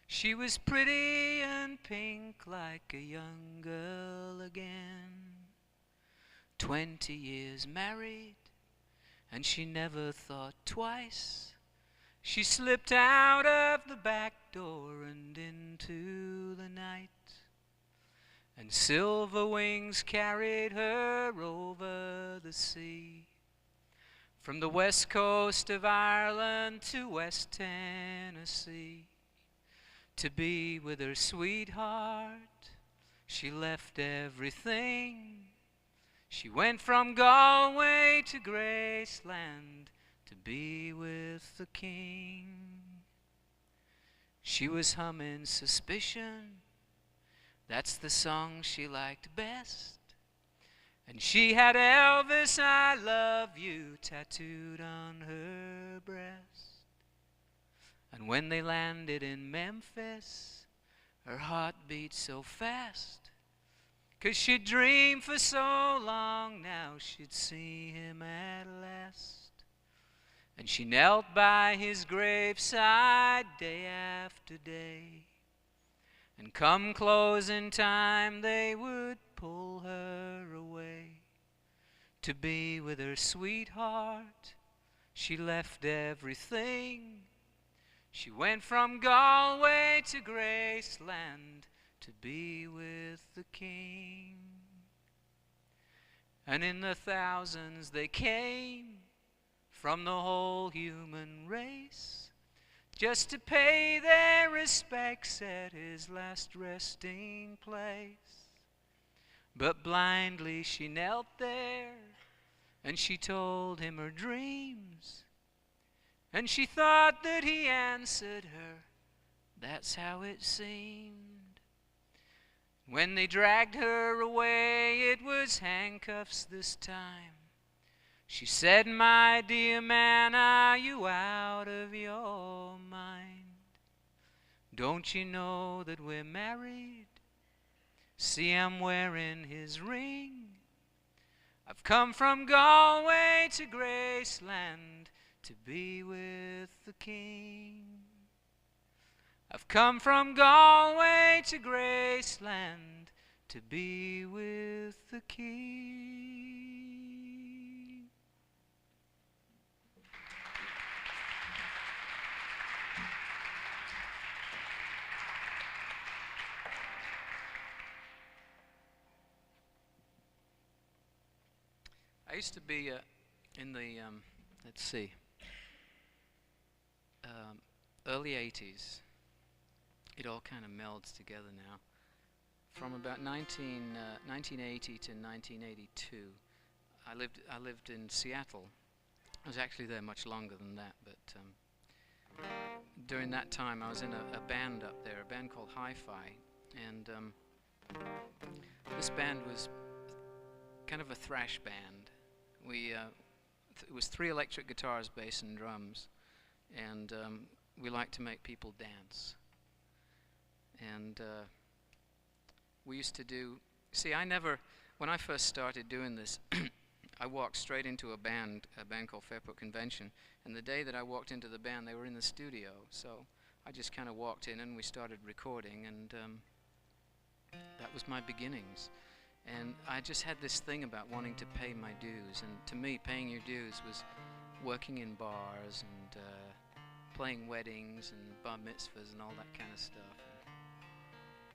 Speaker 3: She was pretty and pink like a young girl again. 20 years married, and she never thought twice. She slipped out of the back door and into the night.
Speaker 2: and silver wings carried her over the sea. From the west coast of Ireland to West Tennessee, to be with her sweetheart, she left everything. She went from Galway to Graceland to be with the king. She was humming Suspicion, that's the song she liked best. And she had Elvis, I love you, tattooed on her breast. And when they landed in Memphis, her heart beat so fast, 'cause she'd dreamed for so long now she'd see him at last. And she knelt by his graveside day after day, and come closing time they would pull her away. To be with her sweetheart, she left everything. She went from Galway to Graceland to be with the king. And in the thousands they came from the whole human race, just to pay their respects at his last resting place. But blindly she knelt there, and she told him her dreams, and she thought that he answered her, that's how it seemed. When they dragged her away, it was handcuffs this time. She said, my dear man, are you out of your mind? Don't you know that we're married? See, I'm wearing his ring. I've come from Galway to Graceland to be with the king. I've come from Galway to Graceland to be with the king. I used to be in the, let's see, early 80s. It all kind of melds together now. From about 1980 to 1982, I lived in Seattle. I was actually there much longer than that, but during that time I was in a band up there, a band called Hi-Fi, and this band was kind of a thrash band. It was 3 electric guitars, bass, and drums, and we liked to make people dance. And we used to do, when I first started doing this, I walked straight into a band called Fairport Convention, and the day that I walked into the band, they were in the studio, so I just kind of walked in and we started recording, and that was my beginnings. And I just had this thing about wanting to pay my dues, and to me, paying your dues was working in bars and playing weddings and bar mitzvahs and all that kind of stuff,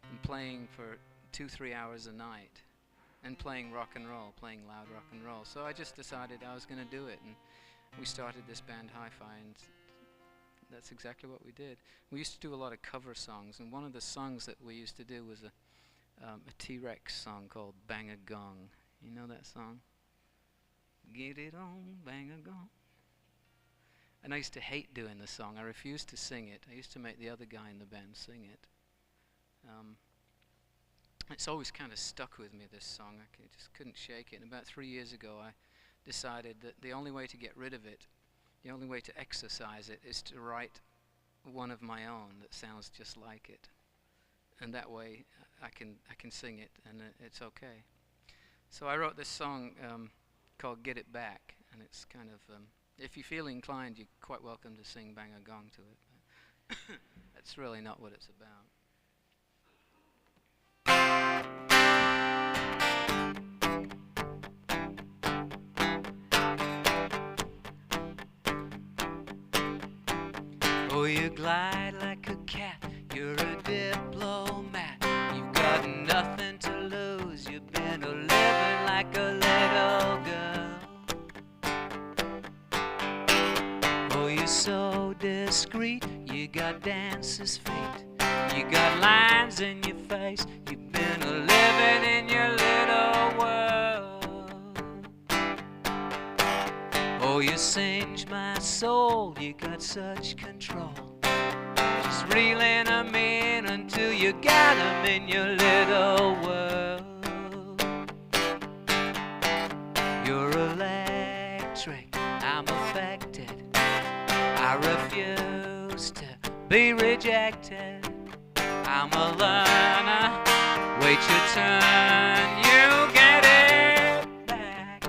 Speaker 2: and playing for 2-3 hours a night, and playing rock and roll, playing loud rock and roll. So I just decided I was going to do it, and we started this band Hi-Fi, and that's exactly what we did. We used to do a lot of cover songs, and one of the songs that we used to do was a T-Rex song called Bang a Gong. You know that song? Get it on, bang a gong. And I used to hate doing the song. I refused to sing it. I used to make the other guy in the band sing it. It's always kind of stuck with me, this song. I just couldn't shake it. And about 3 years ago, I decided that the only way to get rid of it, the only way to exercise it, is to write one of my own that sounds just like it. And that way I can sing it, and it's okay. So I wrote this song called Get It Back, and it's kind of, if you feel inclined, you're quite welcome to sing Bang a Gong to it. But that's really not what it's about. Oh, you glide like a cat, you're a diplomat. You've got nothing to
Speaker 3: Oh, you're so discreet, you got dancer's feet. You got lines in your face, you've been living in your little world. Oh, you singe my soul, you got such control. Just reeling them in until you got them in your little world. You're electric, I'm affected. I refuse to be rejected. I'm a learner, wait your turn, you get it back.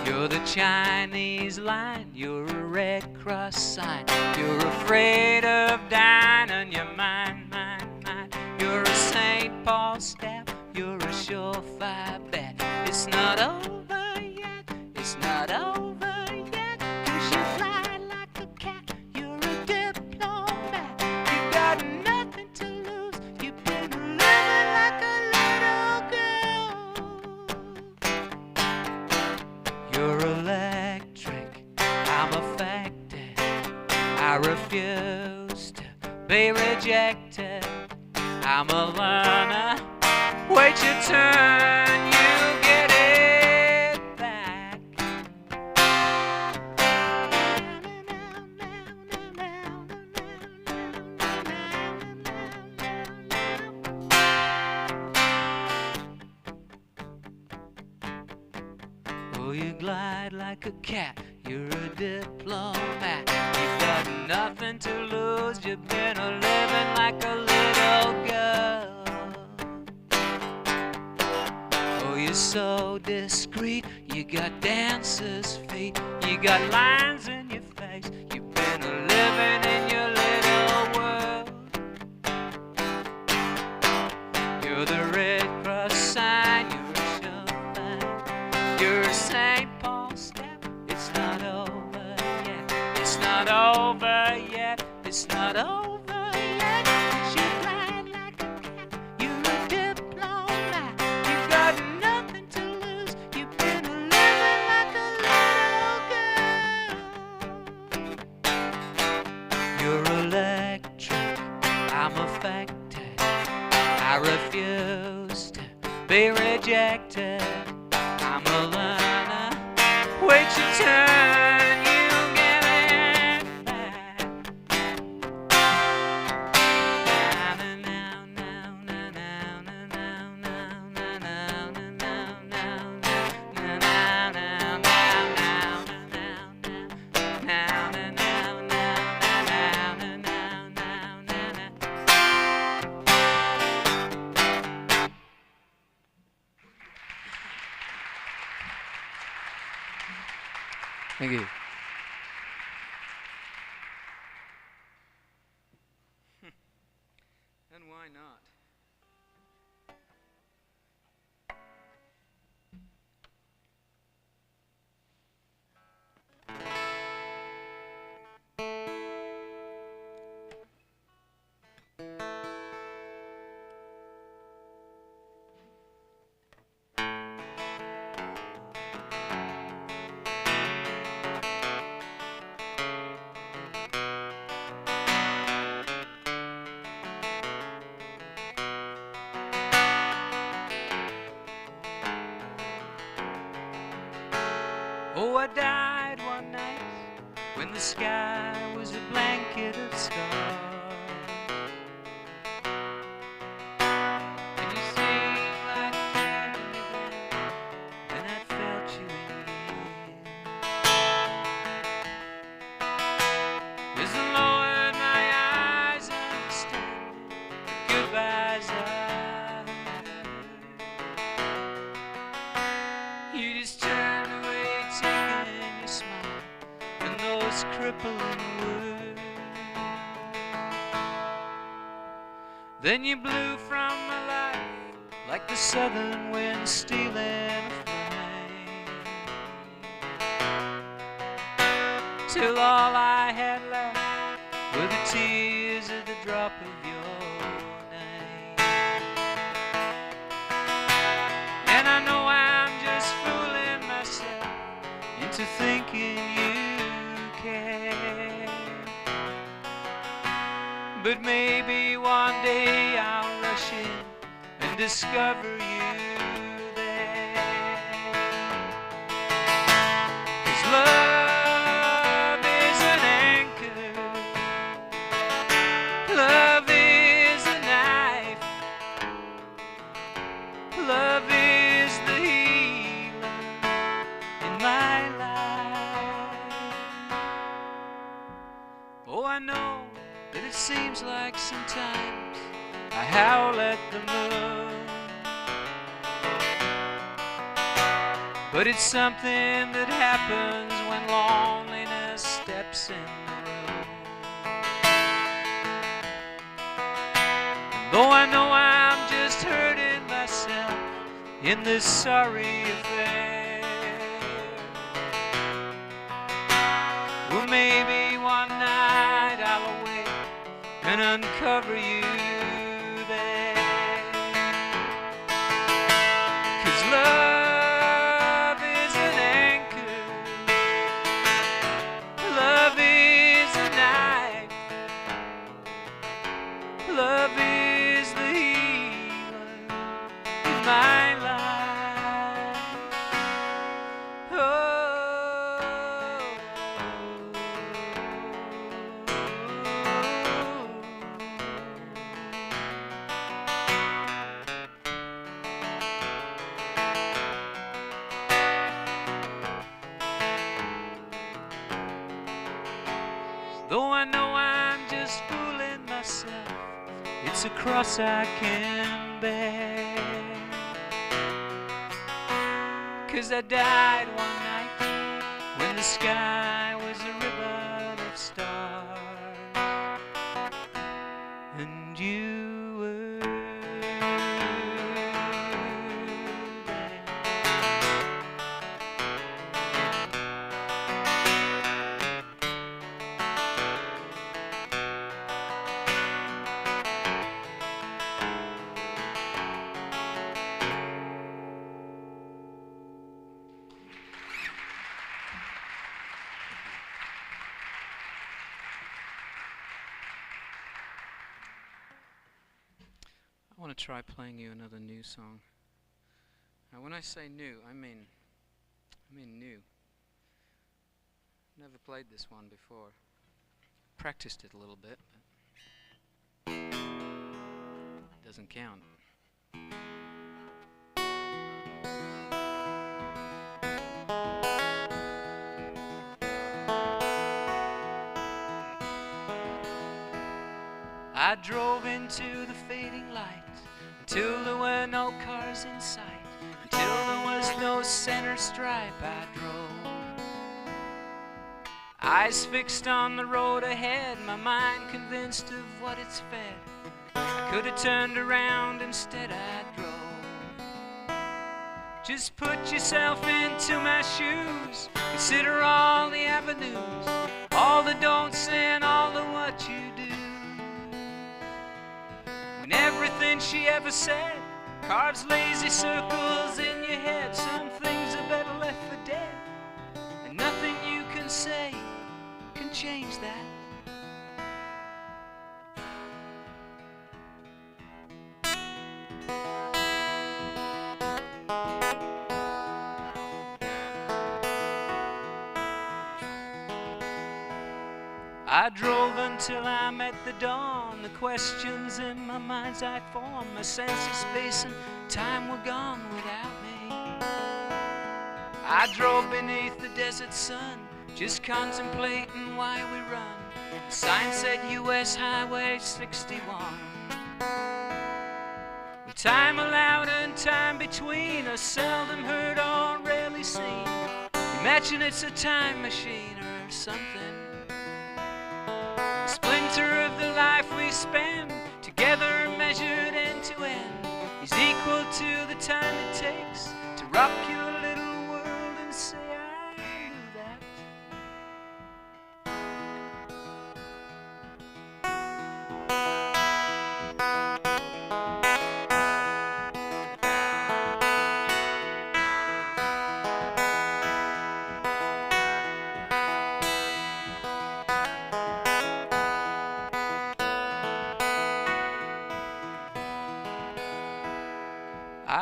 Speaker 3: You're the Chinese line, you're a Red Cross sign. You're afraid of dying on your mind. You're a St. Paul step, you're a surefire bet. It's not over yet, it's not over yet. 'Cause you fly like a cat, you're a diplomat. You got nothing to lose, you've been living like a little girl. You're electric, I'm affected. I refuse to be rejected. I'm a learner, wait your turn, you get it back. Oh, you glide like a cat, you're a diplomat. You've got nothing to lose, you've been living like a little girl. Oh, you're so discreet, you got dancer's feet. You got lines in your face, you've been living in your little world. You're the Red Cross sign, you're a chauffeur. You're a St. Paul step, it's not over yet. It's not over yet, it's not over yet. 'Cause you fly like a cat, you're a diplomat. You got nothing to lose, you've been living like a little girl. You're electric, I'm affected. I refuse to be rejected. I'm a learner, wait your turn, you get it back. Thank you. And why not? Oh, I died one night when the sky was a blanket of stars. And you seemed like family then, and I felt you in me. As I lowered my eyes, I understood the goodbyes I heard. You just turned away, taking your smile and those crippling words. Then you blew from my life like the southern wind stealing a flame. till all I had left were the tears of the drop of your name. And I know I'm just fooling myself into thinking you care, but maybe one day I'll rush in and discover you there. 'Cause love is an anchor, love is a knife, love is the healer in my life. Oh, I know that it seems like sometimes I howl at the moon, but it's something that happens when loneliness steps in the room. And though I know I'm just hurting myself in this sorry affair, well, maybe one night I'll awake and uncover you there. 'Cause love is an anchor, love is a knife, love is the healer in my life. Oh. Though I know I'm just fooling myself, it's a cross I can bear. 'Cause I died one night when the sky was a ribbon of stars, and you were there. I want to try playing you another new song. Now, when I say new, I mean new. Never played this one before. Practiced it a little bit, but it doesn't count. I drove into the fading light until there were no cars in sight, until there was no center stripe. I drove, eyes fixed on the road ahead, my mind convinced of what it's fed. I could have turned around, instead I drove. Just put yourself into my shoes, consider all the avenues, all the don'ts and all the what you do. When everything she ever said carves lazy circles in your head, some things are better left for dead, and nothing you can say can change that. I drove until I met the dawn. The questions in my mind's eye form. My sense of space and time were gone without me. I drove beneath the desert sun, just contemplating why we run. The sign said US Highway 61. With time allowed and time between, are seldom heard or rarely seen. Imagine it's a time machine or something. Splinter of the life we spend together, measured end to end, is equal to the time it takes to rock your little world and say I knew that.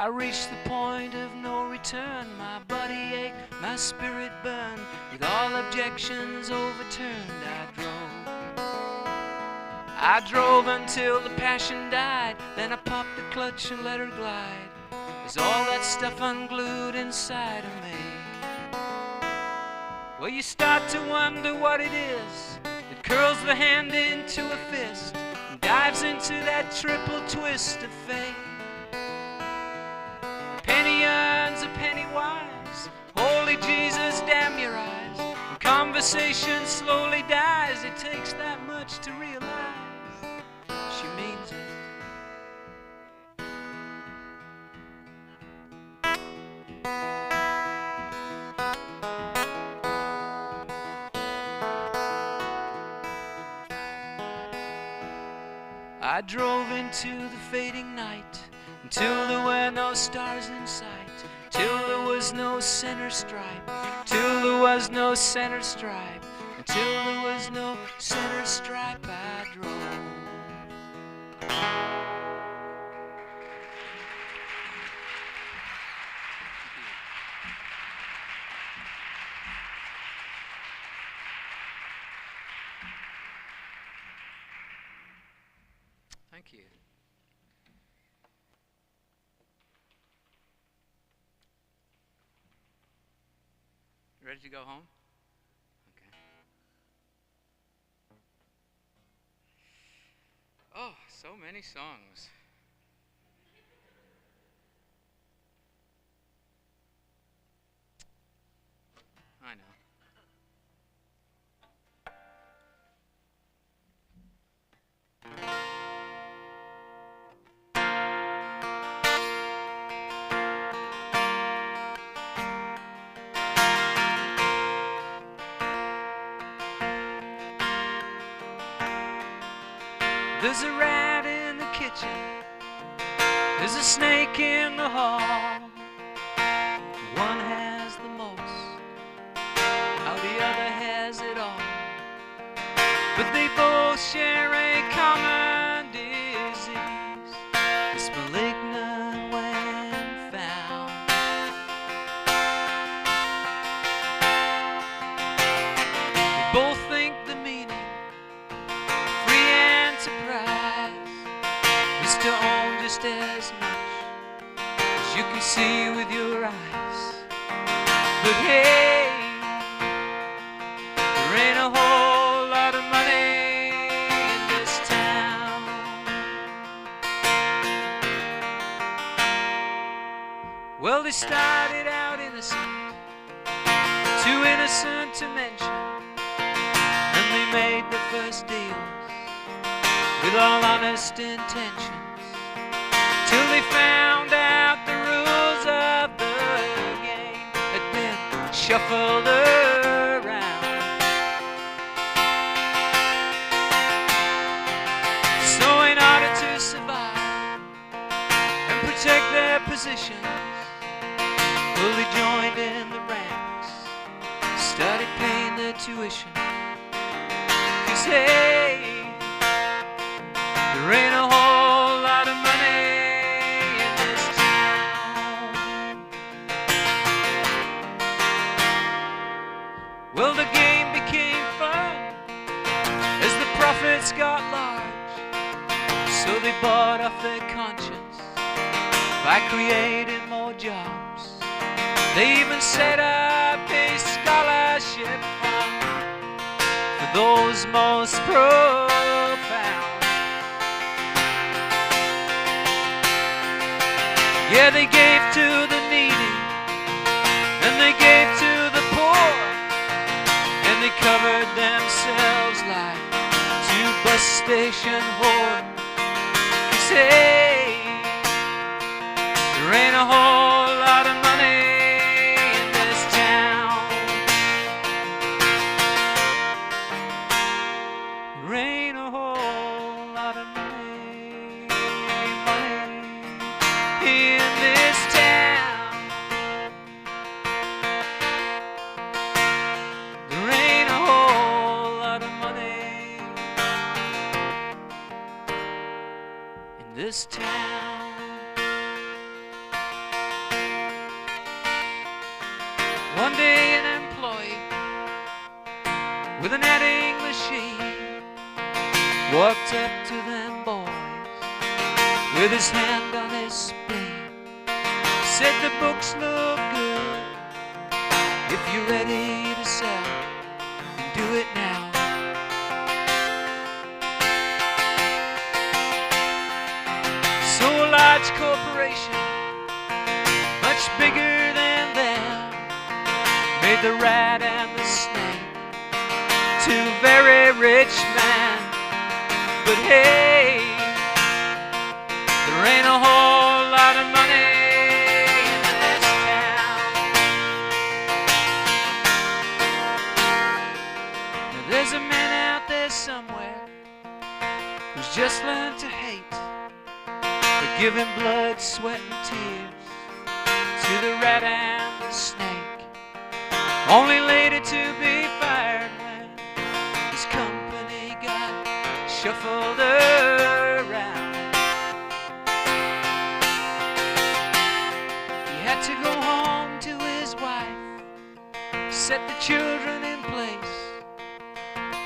Speaker 3: I reached the point of no return. My body ached, my spirit burned. With all objections overturned, I drove until the passion died. Then I popped the clutch and let her glide, as all that stuff unglued inside of me. Well, you start to wonder what it is that curls the hand into a fist and dives into that triple twist of fate. A penny earns, a penny wise. Holy Jesus, damn your eyes. When conversation slowly dies, it takes that much to realize she means it. I drove into the fading night until there were no stars in sight, till there was no center stripe, till there was no center stripe, until there was no center stripe. I drove.
Speaker 2: Thank you. Ready to go home? Okay. Oh, so many songs. I know.
Speaker 3: There's a rat in the kitchen, there's a snake in the hall. One has the most, how the other has it all. But they both share a common disease. It's malignant when found. They both think the meaning is to own just as much as you can see with your eyes. But hey, there ain't a whole lot of money in this town. Well, they started out innocent, too innocent to mention, and they made the first deals with all honest intentions, till they found out the rules of the game had been shuffled around. So in order to survive and protect their positions, well, they joined in the ranks, started paying their tuition. 'Cause hey, there ain't a whole lot of money in this town. Well, the game became fun as the profits got large, so they bought off their conscience by creating more jobs. They even set up a scholarship fund for those most profound. Yeah, they gave to the needy, and they gave to the poor, and they covered themselves like two bus station whores. 'Cause hey, there ain't a whole lot of money in this town. There ain't a whole lot of money in this town. There ain't a whole lot of money in this town. with an adding machine, walked up to them boys with his hand on his spleen. Said the books look good, if you're ready to sell, then do it now. So a large corporation, much bigger than them, made the rat and the snake two very rich men. But hey, there ain't a whole lot of money in this town. Now there's a man out there somewhere who's just learned to hate, for giving blood, sweat and tears to the rat and the snake, only later to be fired when his company got shuffled around. He had to go home to his wife, set the children in place,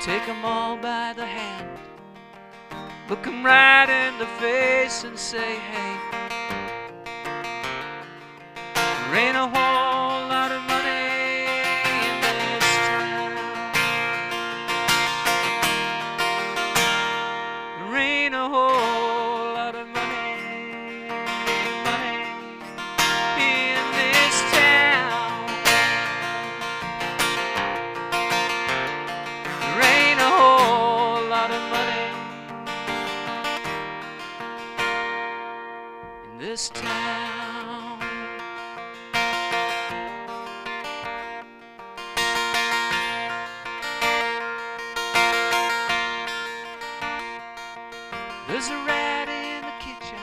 Speaker 3: take them all by the hand, look them right in the face and say, hey, there ain't a whole lot of money in this town. There ain't a whole lot of money in this town. There ain't a whole lot of money in this town. There's a rat in the kitchen,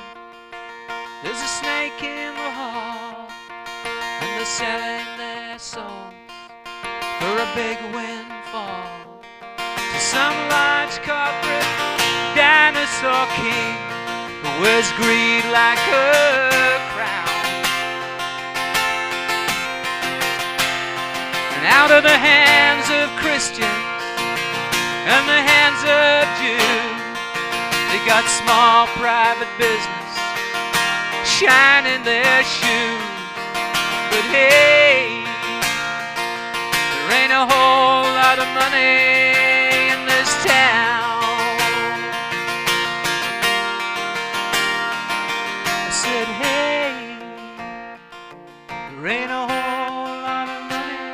Speaker 3: there's a snake in the hall, and they're selling their souls for a big windfall to some large corporate dinosaur king who wears greed like a crown. And out of the hands of Christians and the hands of Jews, they got small private business shining their shoes. But hey, there ain't a whole lot of money in this town. I said, hey, there ain't a whole lot of money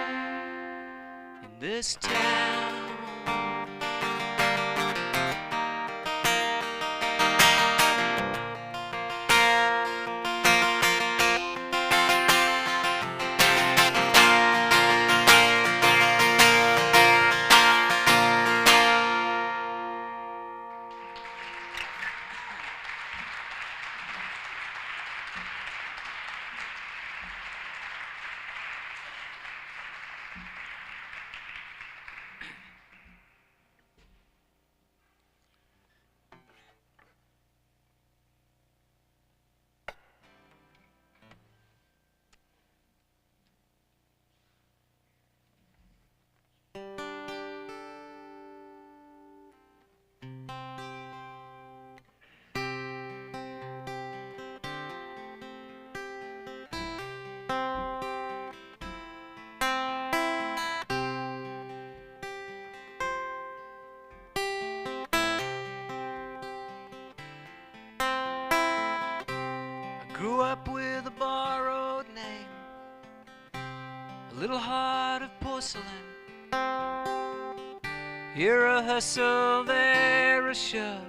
Speaker 3: in this town. Grew up with a borrowed name, a little heart of porcelain. Here a hustle, there a shove,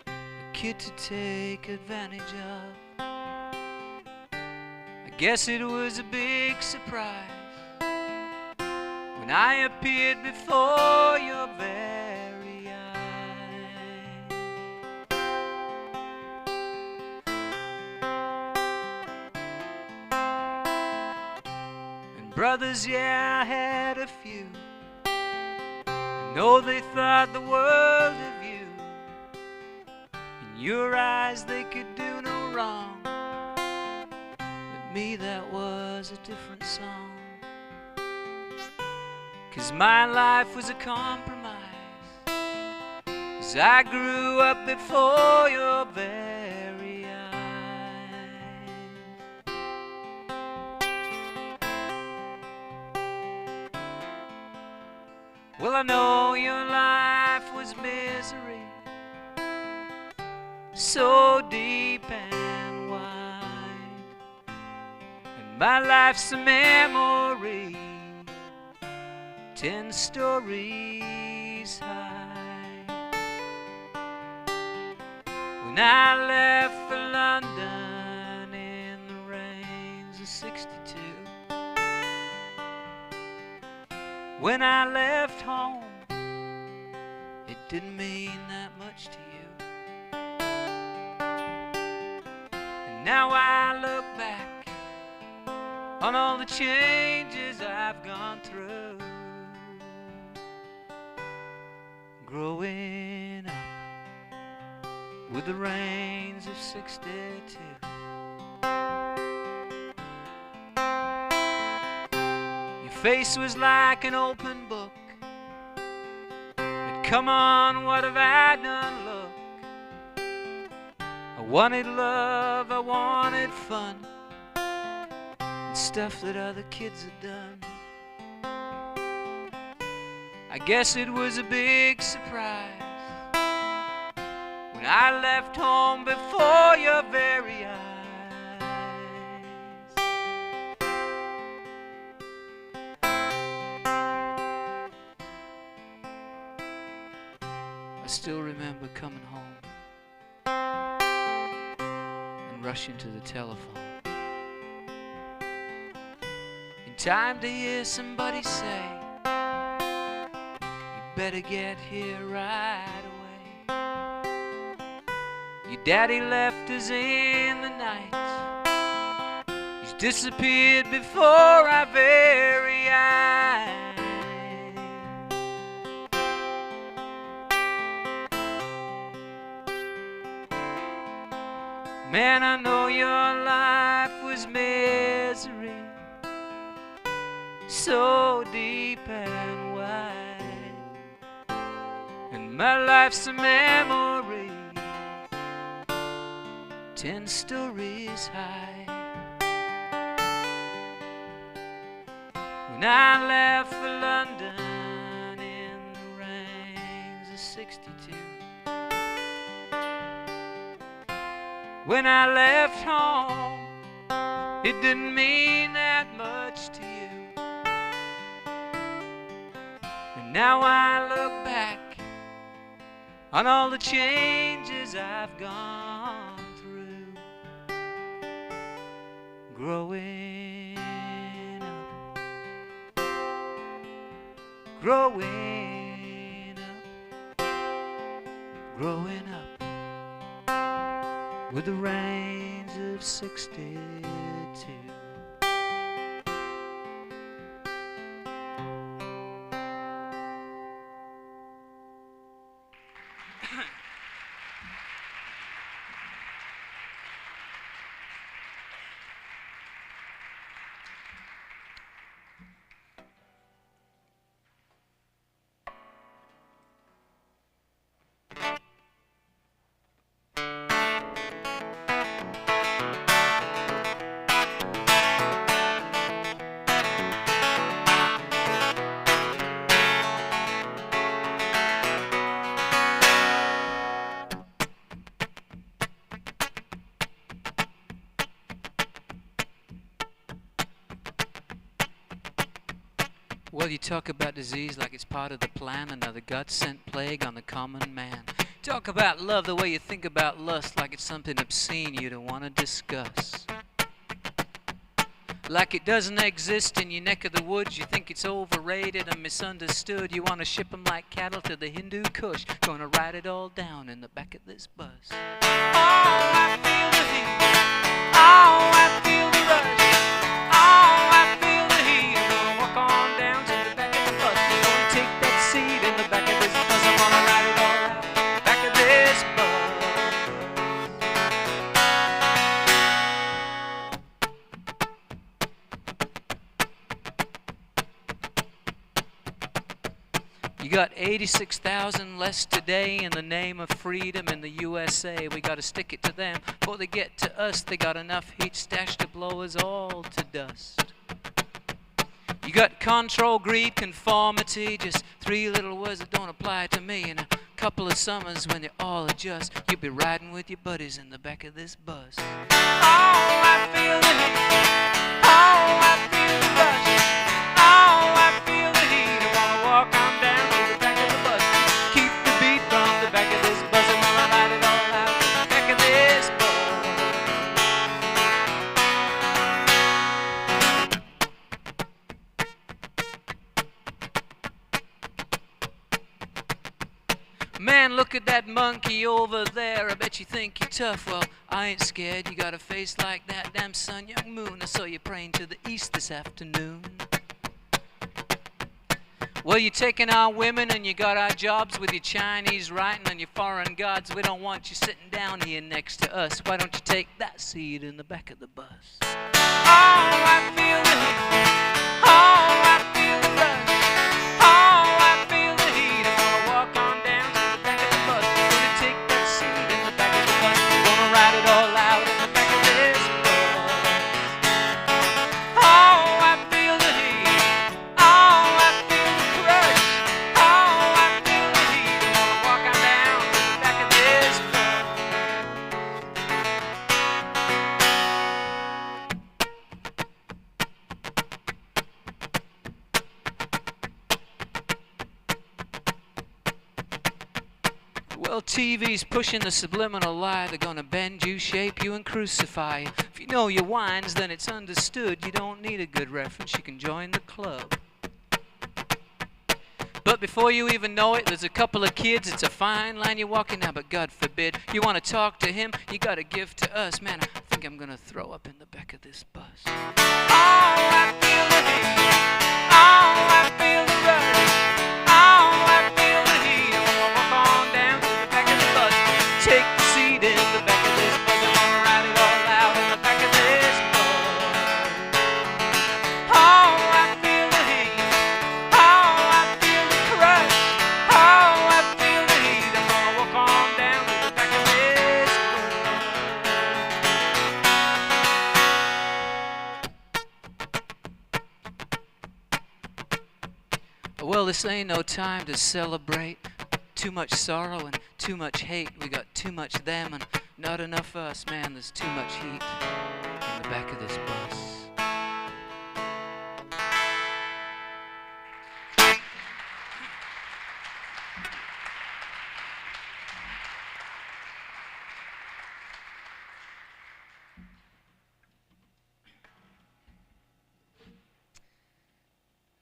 Speaker 3: a kid to take advantage of. I guess it was a big surprise when I appeared before your very eyes. And brothers, yeah, I had a few. I know they thought the world of you. In your eyes they could do no wrong, but me, that was a different song. 'cause my life was a compromise as I grew up before your very eyes. Well, I know your life was misery, so deep and wide, and my life's a memory 10 stories high. When I left for London in the rains of '62, when I left home, it didn't mean that much to you. And now I look back on all the changes I've gone through, growing up with the rains of '62. Your face was like an open book. But come on, what have I done? Look, I wanted love, I wanted fun, and stuff that other kids had done. I guess it was a big surprise when I left home before your very eyes. I still remember coming home and rushing to the telephone in time to hear somebody say, better get here right away. Your daddy left us in the night. He's disappeared before our very eyes. Man, I know your life was misery, so deep and wide, and my life's a memory 10 stories high. When I left for London in the rains of '62, when I left home, it didn't mean that much to you. And now I look back on all the changes I've gone through, growing up, growing up, growing up with the rains of '62. Well, you talk about disease like it's part of the plan, another God-sent plague on the common man. Talk about love the way you think about lust, like it's something obscene you don't want to discuss. Like it doesn't exist in your neck of the woods, you think it's overrated and misunderstood. You want to ship them like cattle to the Hindu Kush, gonna write it all down in the back of this bus. Oh, I feel the heat. Oh, I feel the rush. Oh, I feel the heat. I'm gonna walk on down to the back of the bus. I'm gonna take that seat in the back of this bus. I'm gonna write it all out back of this bus.
Speaker 2: 86,000 less today in the name of freedom in the USA. We gotta stick it to them before they get to us. They got enough heat stashed to blow us all to dust. You got control, greed, conformity, just three little words that don't apply to me. In a couple of summers when you all adjust, you'll be riding with your buddies in the back of this bus. Oh, I feel the heat. Oh, I feel the rush. Oh, I feel the heat. I wanna walk on down to the back of the bus. Keep the beat from the back of this bus. I wanna ride it all out to the back of this bus. Man, look at that monkey over there. I bet you think you're tough. Well, I ain't scared. You got a face like that damn sun, young moon. I saw you praying to the east this afternoon. Well, you're taking our women and you got our jobs with your Chinese writing and your foreign gods. We don't want you sitting down here next to us. Why don't you take that seat in the back of the bus? Oh, I feel the heat. Oh, I feel the rush. Oh, I feel the heat. I wanna walk on down to the back of the bus. Gonna take that seat in the back of the bus. Gonna ride it all out in the back of this bus. Oh, I feel the heat. Oh, I feel the crush. Oh, I feel the heat. I wanna walk on down to the back of this bus. Well, TV's pushing the subliminal lie. They're gonna bend you, shape you, and crucify you. If you know your wines, then it's understood. You don't need a good reference, you can join the club. But before you even know it, there's a couple of kids. It's a fine line you're walking now, but God forbid you want to talk to him, you gotta give to us. Man, I think I'm gonna throw up in the back of this bus. Oh, I feel the heat. Oh, I feel the rush. Oh, I feel the heat. I wanna walk on down to the back of the bus. Take the seat in the back of this bus. I wanna ride it all out in the back of this bus. Oh, I feel the heat. Oh, I feel the crush. Oh, I feel the heat. I wanna walk on down to the back of this bus. Well, this ain't no time to celebrate. Too much sorrow and too much hate. We got too much them and not enough us. Man, there's too much heat in the back of this bus.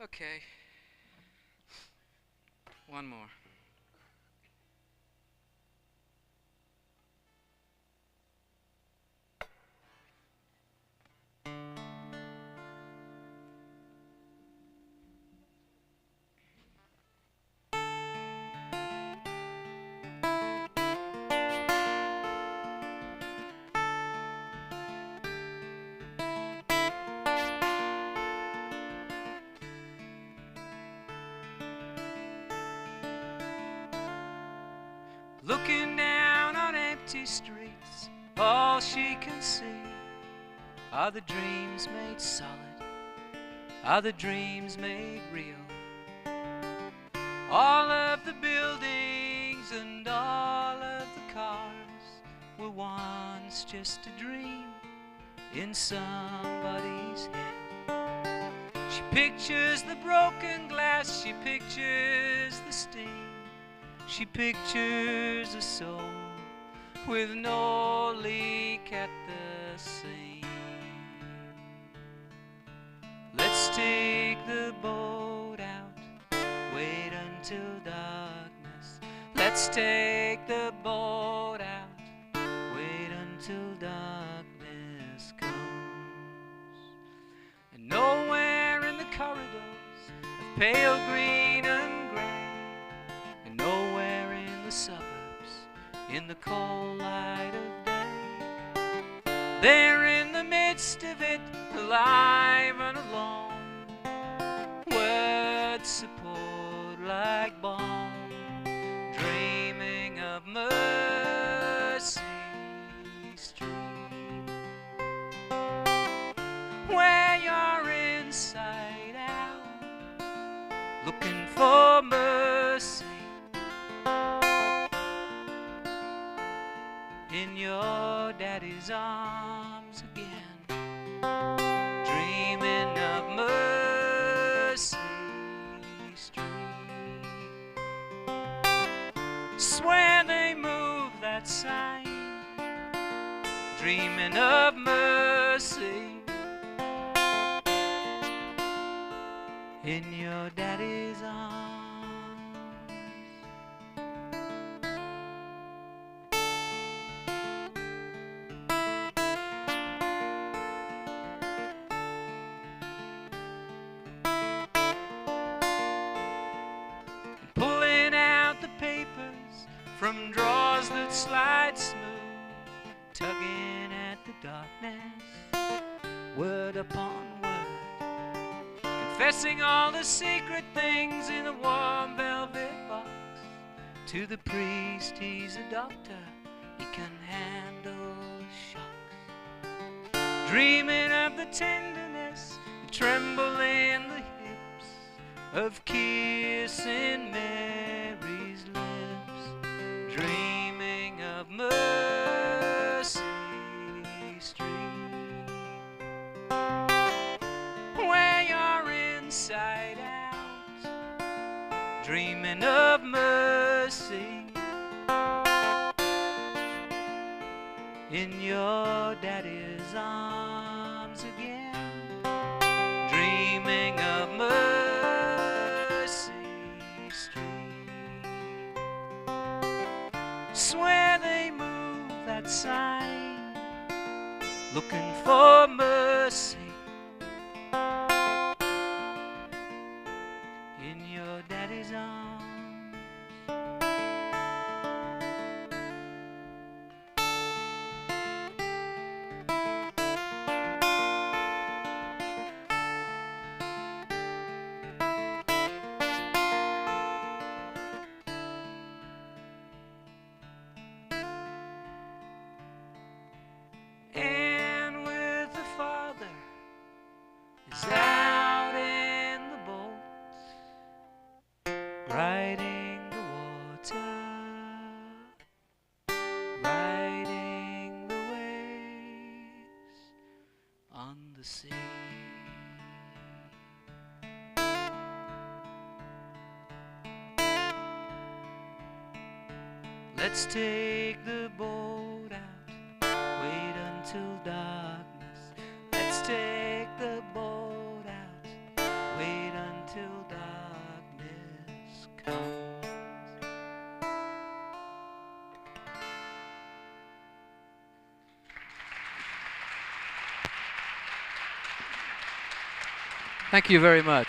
Speaker 2: Okay. One more. Looking down on empty streets, all she can see are the dreams made solid, are the dreams made real. All of the buildings and all of the cars were once just a dream in somebody's head. She pictures the broken glass, she pictures the steam. She pictures a soul with no leak at the seam. Let's take the boat out, wait until darkness. Let's take the boat out, wait until darkness comes. And nowhere in the corridors of pale green and gray, and nowhere in the suburbs, in the cold light of day, there in the midst of it, alive and alone, words support like bones.
Speaker 3: in your daddy's arms again, dreaming of Mercy Street. Swear they moved that sign, dreaming of mercy in your daddy's arms. Pulling out the papers from drawers that slide smooth, tugging at the darkness, word upon word, confessing all the secret things in the warm velvet box. To the priest, he's a doctor, he can handle shocks. Dreaming of the tenderness, the tremble in the hips, of kissing Mary's lips, dreaming of Mercy Street, where you're inside out, dreaming of mercy in your daddy's arms again, dreaming of Mercy Street. Swear they moved that sign, looking for mercy in your daddy's arms. And with the father is out in the boat, riding the water, riding the waves on the sea. Let's take the boat out, wait until darkness. Let's take the boat out, wait until darkness comes.
Speaker 2: Thank you very much.